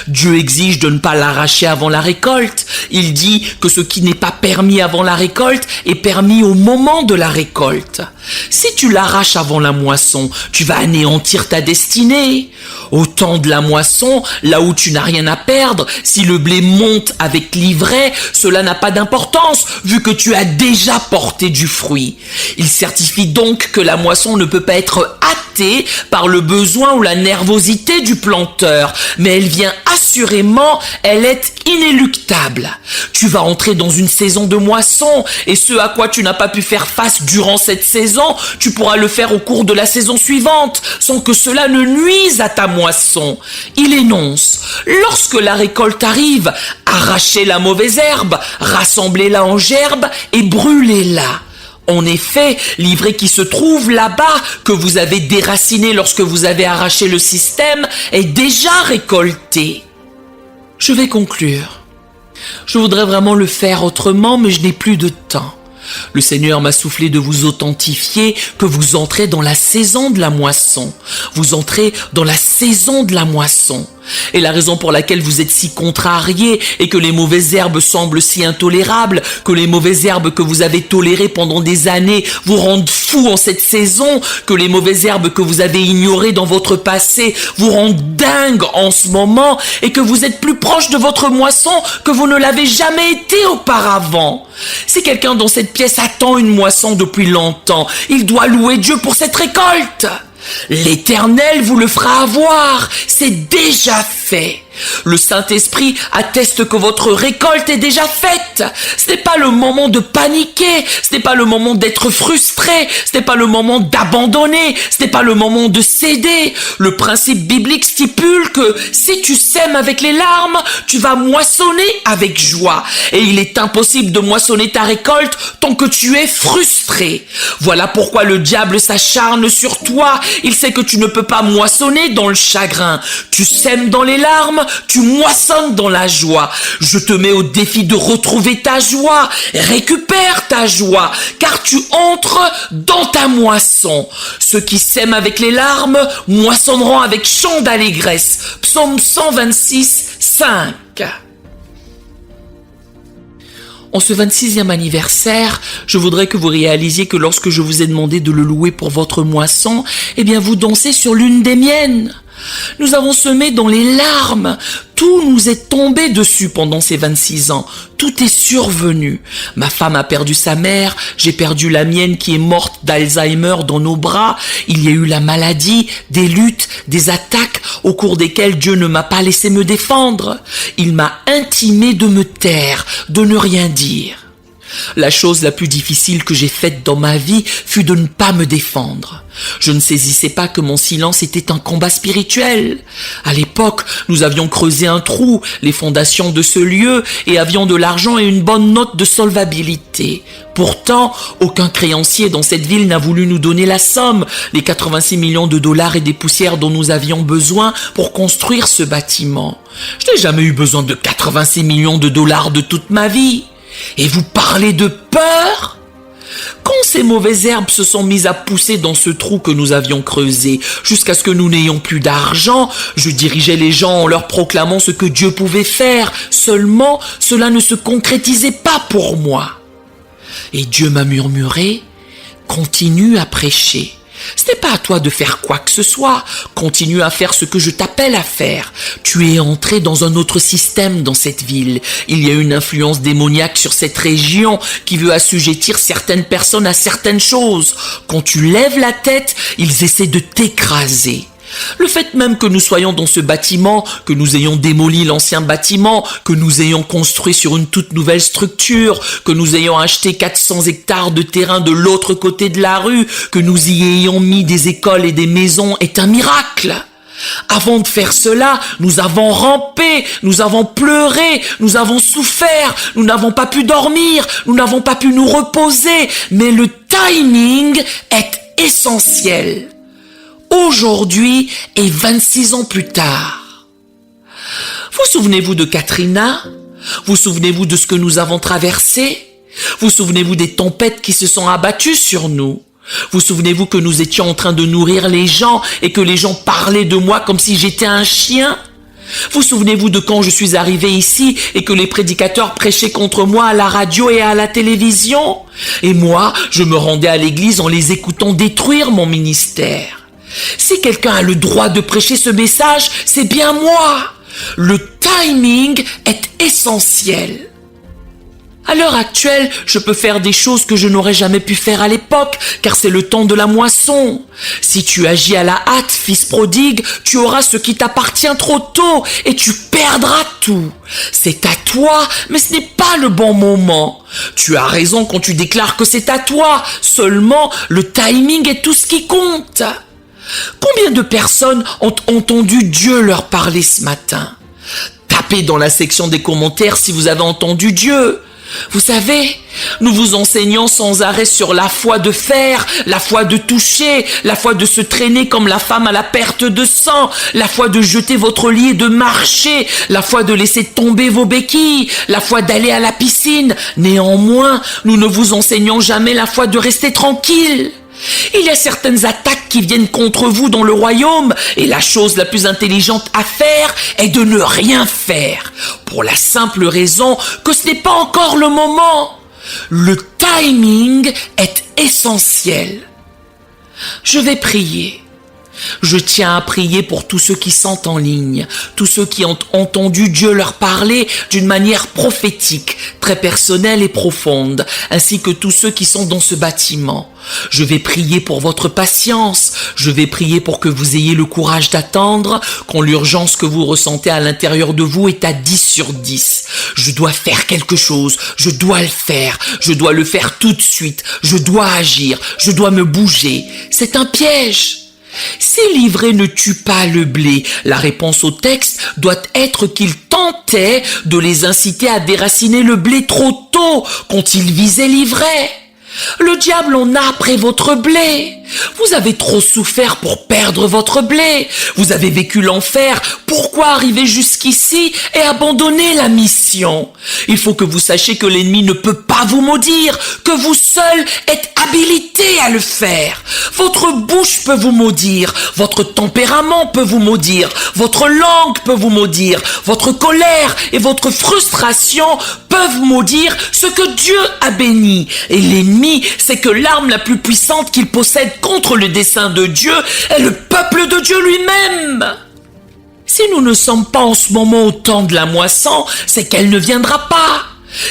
Dieu exige de ne pas l'arracher avant la récolte. Il dit que ce qui n'est pas permis avant la récolte est permis au moment de la récolte. Si tu l'arraches avant la moisson, tu vas anéantir ta destinée. Au temps de la moisson, là où tu n'as rien à perdre, si le blé monte avec l'ivraie, cela n'a pas d'importance vu que tu as déjà porté du fruit. Il certifie donc que la moisson ne peut pas être hâtée par le besoin ou la nervosité du planteur, mais elle vient assurément, elle est inéluctable. Tu vas entrer dans une saison de moisson et ce à quoi tu n'as pas pu faire face durant cette saison, tu pourras le faire au cours de la saison suivante sans que cela ne nuise à ta moisson. Il énonce: lorsque la récolte arrive, arrachez la mauvaise herbe, rassemblez-la en gerbe et brûlez-la. En effet, l'ivraie qui se trouve là-bas, que vous avez déraciné lorsque vous avez arraché le système, est déjà récoltée. Je vais conclure. Je voudrais vraiment le faire autrement, mais je n'ai plus de temps. Le Seigneur m'a soufflé de vous authentifier que vous entrez dans la saison de la moisson. Vous entrez dans la saison de la moisson. Et la raison pour laquelle vous êtes si contrariés et que les mauvaises herbes semblent si intolérables, que les mauvaises herbes que vous avez tolérées pendant des années vous rendent fous en cette saison, que les mauvaises herbes que vous avez ignorées dans votre passé vous rendent dingue en ce moment et que vous êtes plus proche de votre moisson que vous ne l'avez jamais été auparavant. Si quelqu'un dans cette pièce attend une moisson depuis longtemps, il doit louer Dieu pour cette récolte. L'Éternel vous le fera avoir, c'est déjà fait. Le Saint-Esprit atteste que votre récolte est déjà faite. Ce n'est pas le moment de paniquer, ce n'est pas le moment d'être frustré, ce n'est pas le moment d'abandonner, ce n'est pas le moment de céder. Le principe biblique stipule que si tu sèmes avec les larmes, tu vas moissonner avec joie. Et il est impossible de moissonner ta récolte tant que tu es frustré. Voilà pourquoi le diable s'acharne sur toi. Il sait que tu ne peux pas moissonner dans le chagrin. Tu sèmes dans les larmes, tu moissonnes dans la joie. Je te mets au défi de retrouver ta joie. Récupère ta joie, car tu entres dans ta moisson. Ceux qui sèment avec les larmes moissonneront avec chant d'allégresse. Psaume 126, 5. En ce 26e anniversaire, je voudrais que vous réalisiez que lorsque je vous ai demandé de le louer pour votre moisson, eh bien vous dansez sur l'une des miennes. Nous avons semé dans les larmes. Tout nous est tombé dessus pendant ces 26 ans. Tout est survenu. Ma femme a perdu sa mère, j'ai perdu la mienne qui est morte d'Alzheimer dans nos bras. Il y a eu la maladie, des luttes, des attaques au cours desquelles Dieu ne m'a pas laissé me défendre. Il m'a intimé de me taire, de ne rien dire. La chose la plus difficile que j'ai faite dans ma vie fut de ne pas me défendre. Je ne saisissais pas que mon silence était un combat spirituel. À l'époque, nous avions creusé un trou, les fondations de ce lieu, et avions de l'argent et une bonne note de solvabilité. Pourtant, aucun créancier dans cette ville n'a voulu nous donner la somme, les 86 millions de dollars et des poussières dont nous avions besoin pour construire ce bâtiment. Je n'ai jamais eu besoin de 86 millions de dollars de toute ma vie. Et vous parlez de peur? Quand ces mauvaises herbes se sont mises à pousser dans ce trou que nous avions creusé, jusqu'à ce que nous n'ayons plus d'argent, je dirigeais les gens en leur proclamant ce que Dieu pouvait faire. Seulement, cela ne se concrétisait pas pour moi. Et Dieu m'a murmuré: continue à prêcher. Ce n'est pas à toi de faire quoi que ce soit. Continue à faire ce que je t'appelle à faire. Tu es entré dans un autre système dans cette ville. Il y a une influence démoniaque sur cette région qui veut assujettir certaines personnes à certaines choses. Quand tu lèves la tête, ils essaient de t'écraser. Le fait même que nous soyons dans ce bâtiment, que nous ayons démoli l'ancien bâtiment, que nous ayons construit sur une toute nouvelle structure, que nous ayons acheté 400 hectares de terrain de l'autre côté de la rue, que nous y ayons mis des écoles et des maisons est un miracle. Avant de faire cela, nous avons rampé, nous avons pleuré, nous avons souffert, nous n'avons pas pu dormir, nous n'avons pas pu nous reposer, mais le timing est essentiel. Aujourd'hui et 26 ans plus tard. Vous souvenez-vous de Katrina? Vous souvenez-vous de ce que nous avons traversé? Vous souvenez-vous des tempêtes qui se sont abattues sur nous? Vous souvenez-vous que nous étions en train de nourrir les gens et que les gens parlaient de moi comme si j'étais un chien? Vous souvenez-vous de quand je suis arrivé ici et que les prédicateurs prêchaient contre moi à la radio et à la télévision? Et moi, je me rendais à l'église en les écoutant détruire mon ministère. Si quelqu'un a le droit de prêcher ce message, c'est bien moi. Le timing est essentiel. À l'heure actuelle, je peux faire des choses que je n'aurais jamais pu faire à l'époque, car c'est le temps de la moisson. Si tu agis à la hâte, fils prodigue, tu auras ce qui t'appartient trop tôt et tu perdras tout. C'est à toi, mais ce n'est pas le bon moment. Tu as raison quand tu déclares que c'est à toi, seulement le timing est tout ce qui compte. Combien de personnes ont entendu Dieu leur parler ce matin? Tapez dans la section des commentaires si vous avez entendu Dieu. Vous savez, nous vous enseignons sans arrêt sur la foi de faire, la foi de toucher, la foi de se traîner comme la femme à la perte de sang, la foi de jeter votre lit et de marcher, la foi de laisser tomber vos béquilles, la foi d'aller à la piscine. Néanmoins, nous ne vous enseignons jamais la foi de rester tranquille. Il y a certaines attaques qui viennent contre vous dans le royaume et la chose la plus intelligente à faire est de ne rien faire, pour la simple raison que ce n'est pas encore le moment. Le timing est essentiel. Je vais prier. Je tiens à prier pour tous ceux qui sont en ligne, tous ceux qui ont entendu Dieu leur parler d'une manière prophétique, très personnelle et profonde, ainsi que tous ceux qui sont dans ce bâtiment. Je vais prier pour votre patience, je vais prier pour que vous ayez le courage d'attendre quand l'urgence que vous ressentez à l'intérieur de vous est à 10 sur 10. Je dois faire quelque chose, je dois le faire tout de suite, je dois agir, je dois me bouger. C'est un piège. Si l'ivraie ne tue pas le blé, la réponse au texte doit être qu'il tentait de les inciter à déraciner le blé trop tôt quand il visait l'ivraie. Le diable en a après votre blé. Vous avez trop souffert pour perdre votre blé. Vous avez vécu l'enfer. Pourquoi arriver jusqu'ici et abandonner la mission? Il faut que vous sachiez que l'ennemi ne peut pas vous maudire, que vous seul êtes habilité à le faire. Votre bouche peut vous maudire, votre tempérament peut vous maudire, votre langue peut vous maudire, votre colère et votre frustration peuvent maudire ce que Dieu a béni. Et l'ennemi sait que l'arme la plus puissante qu'il possède contre le dessein de Dieu est le peuple de Dieu lui-même. Si nous ne sommes pas en ce moment au temps de la moisson, c'est qu'elle ne viendra pas.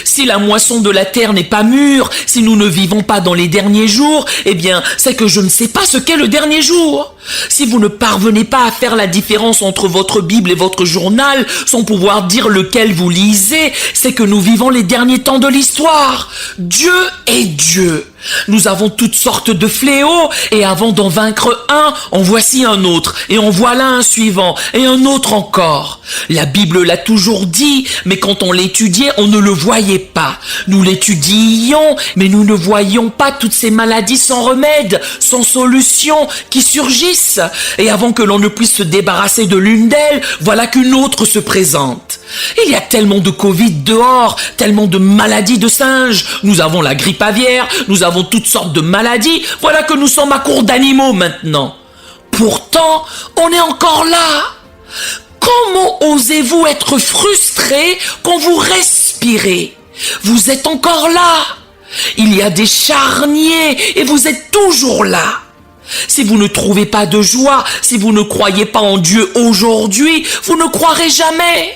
Si la moisson de la terre n'est pas mûre, si nous ne vivons pas dans les derniers jours, eh bien, c'est que je ne sais pas ce qu'est le dernier jour. Si vous ne parvenez pas à faire la différence entre votre Bible et votre journal, sans pouvoir dire lequel vous lisez, c'est que nous vivons les derniers temps de l'histoire. Dieu est Dieu. Nous avons toutes sortes de fléaux, et avant d'en vaincre un, en voici un autre, et en voilà un suivant, et un autre encore. La Bible l'a toujours dit, mais quand on l'étudiait, on ne le voyait pas. Nous l'étudiions, mais nous ne voyions pas toutes ces maladies sans remède, sans solution, qui surgissent. Et avant que l'on ne puisse se débarrasser de l'une d'elles, voilà qu'une autre se présente. Il y a tellement de Covid dehors, tellement de maladies de singes. Nous avons la grippe aviaire, nous avons toutes sortes de maladies. Voilà que nous sommes à court d'animaux maintenant. Pourtant, on est encore là. Comment osez-vous être frustré quand vous respirez? Vous êtes encore là. Il y a des charniers et vous êtes toujours là. Si vous ne trouvez pas de joie, si vous ne croyez pas en Dieu aujourd'hui, vous ne croirez jamais.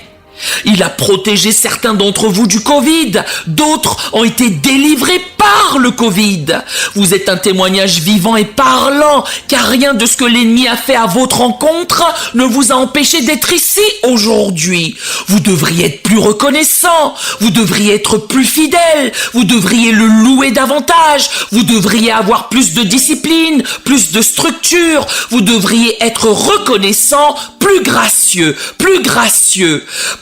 Il a protégé certains d'entre vous du Covid. D'autres ont été délivrés par le Covid. Vous êtes un témoignage vivant et parlant, car rien de ce que l'ennemi a fait à votre rencontre ne vous a empêché d'être ici aujourd'hui. Vous devriez être plus reconnaissant, vous devriez être plus fidèle, vous devriez le louer davantage, vous devriez avoir plus de discipline, plus de structure, vous devriez être reconnaissant, plus gracieux,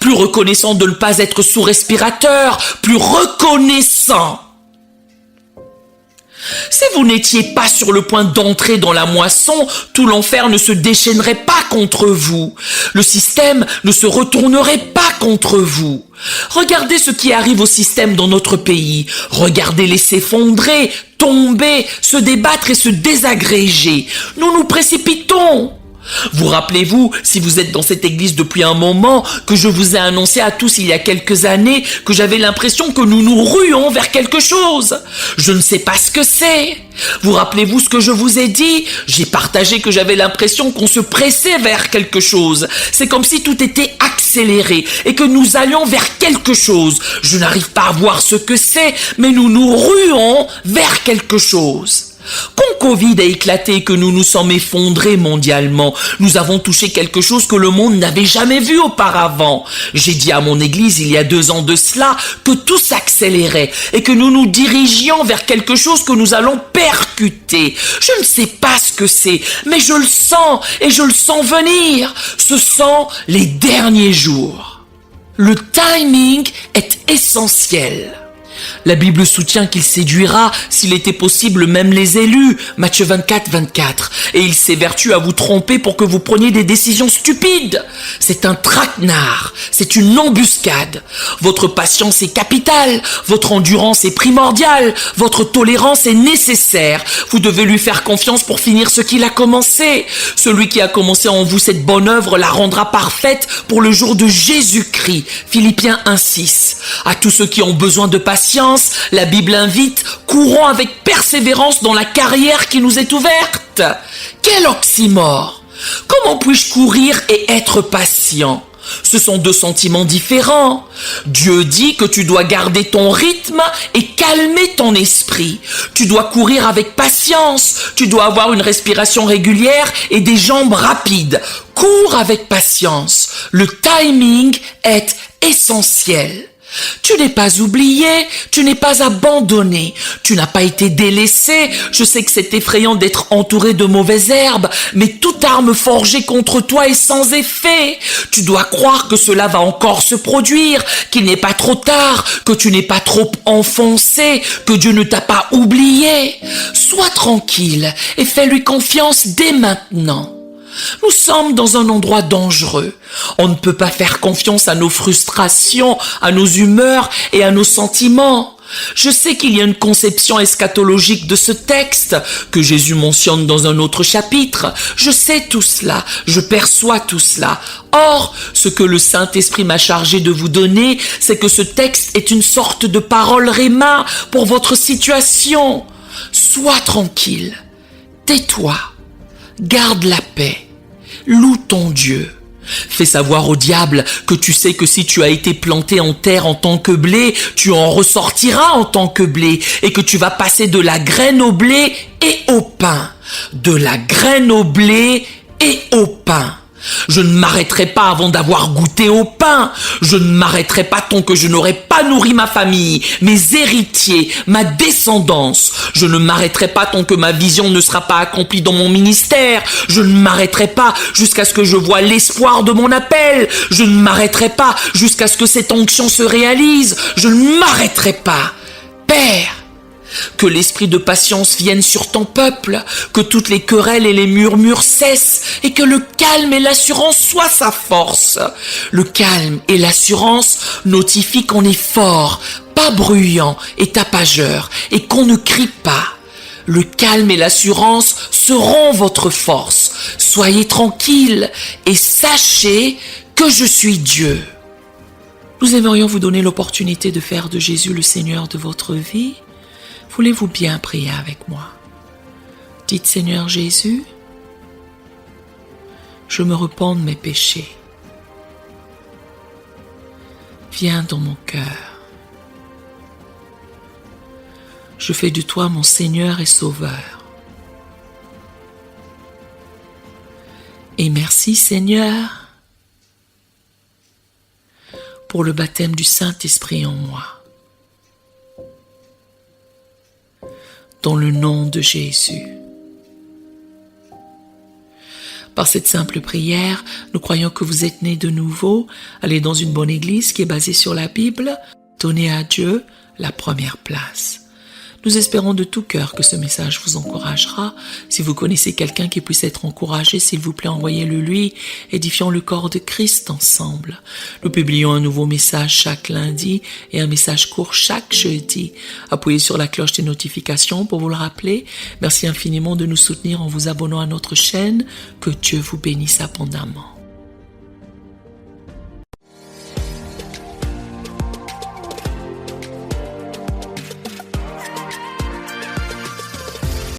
plus reconnaissant de ne pas être sous respirateur, plus reconnaissant. Si vous n'étiez pas sur le point d'entrer dans la moisson, tout l'enfer ne se déchaînerait pas contre vous. Le système ne se retournerait pas contre vous. Regardez ce qui arrive au système dans notre pays. Regardez-les s'effondrer, tomber, se débattre et se désagréger. Nous nous précipitons. Vous rappelez-vous, si vous êtes dans cette église depuis un moment, que je vous ai annoncé à tous il y a quelques années que j'avais l'impression que nous nous ruons vers quelque chose. Je ne sais pas ce que c'est. Vous rappelez-vous ce que je vous ai dit? J'ai partagé que j'avais l'impression qu'on se pressait vers quelque chose. C'est comme si tout était accéléré et que nous allions vers quelque chose. Je n'arrive pas à voir ce que c'est, mais nous nous ruons vers quelque chose. Quand Covid a éclaté et que nous nous sommes effondrés mondialement, nous avons touché quelque chose que le monde n'avait jamais vu auparavant. J'ai dit à mon église il y a 2 ans de cela que tout s'accélérait et que nous nous dirigions vers quelque chose que nous allons percuter. Je ne sais pas ce que c'est, mais je le sens et je le sens venir. Ce sont les derniers jours. Le timing est essentiel. La Bible soutient qu'il séduira, s'il était possible, même les élus. Matthieu 24, 24. Et il s'évertue à vous tromper pour que vous preniez des décisions stupides. C'est un traquenard. C'est une embuscade. Votre patience est capitale. Votre endurance est primordiale. Votre tolérance est nécessaire. Vous devez lui faire confiance pour finir ce qu'il a commencé. Celui qui a commencé en vous cette bonne œuvre la rendra parfaite pour le jour de Jésus-Christ. Philippiens 1, 6. À tous ceux qui ont besoin de patience, la Bible invite, courons avec persévérance dans la carrière qui nous est ouverte. Quel oxymore! Comment puis-je courir et être patient? Ce sont 2 sentiments différents. Dieu dit que tu dois garder ton rythme et calmer ton esprit. Tu dois courir avec patience. Tu dois avoir une respiration régulière et des jambes rapides. Cours avec patience. Le timing est essentiel. Tu n'es pas oublié, tu n'es pas abandonné, tu n'as pas été délaissé. Je sais que c'est effrayant d'être entouré de mauvaises herbes, mais toute arme forgée contre toi est sans effet. Tu dois croire que cela va encore se produire, qu'il n'est pas trop tard, que tu n'es pas trop enfoncé, que Dieu ne t'a pas oublié. Sois tranquille et fais-lui confiance dès maintenant. Nous sommes dans un endroit dangereux. On ne peut pas faire confiance à nos frustrations, à nos humeurs et à nos sentiments. Je sais qu'il y a une conception eschatologique de ce texte que Jésus mentionne dans un autre chapitre. Je sais tout cela, je perçois tout cela. Or, ce que le Saint-Esprit m'a chargé de vous donner, c'est que ce texte est une sorte de parole réma pour votre situation. Sois tranquille, tais-toi, garde la paix, loue ton Dieu. Fais savoir au diable que tu sais que si tu as été planté en terre en tant que blé, tu en ressortiras en tant que blé et que tu vas passer de la graine au blé et au pain. De la graine au blé et au pain. Je ne m'arrêterai pas avant d'avoir goûté au pain. Je ne m'arrêterai pas tant que je n'aurai pas nourri ma famille, mes héritiers, ma descendance. Je ne m'arrêterai pas tant que ma vision ne sera pas accomplie dans mon ministère. Je ne m'arrêterai pas jusqu'à ce que je voie l'espoir de mon appel. Je ne m'arrêterai pas jusqu'à ce que cette onction se réalise. Je ne m'arrêterai pas. Père, que l'esprit de patience vienne sur ton peuple, que toutes les querelles et les murmures cessent, et que le calme et l'assurance soient sa force. Le calme et l'assurance notifient qu'on est fort, pas bruyant et tapageur, et qu'on ne crie pas. Le calme et l'assurance seront votre force. Soyez tranquilles et sachez que je suis Dieu. Nous aimerions vous donner l'opportunité de faire de Jésus le Seigneur de votre vie. Voulez-vous bien prier avec moi? Dites, Seigneur Jésus, je me repens de mes péchés. Viens dans mon cœur. Je fais de toi mon Seigneur et Sauveur. Et merci, Seigneur, pour le baptême du Saint-Esprit en moi. Dans le nom de Jésus. Par cette simple prière, nous croyons que vous êtes nés de nouveau. Allez dans une bonne église qui est basée sur la Bible. Donnez à Dieu la première place. Nous espérons de tout cœur que ce message vous encouragera. Si vous connaissez quelqu'un qui puisse être encouragé, s'il vous plaît, envoyez-le lui. Édifions le corps de Christ ensemble. Nous publions un nouveau message chaque lundi et un message court chaque jeudi. Appuyez sur la cloche des notifications pour vous le rappeler. Merci infiniment de nous soutenir en vous abonnant à notre chaîne. Que Dieu vous bénisse abondamment.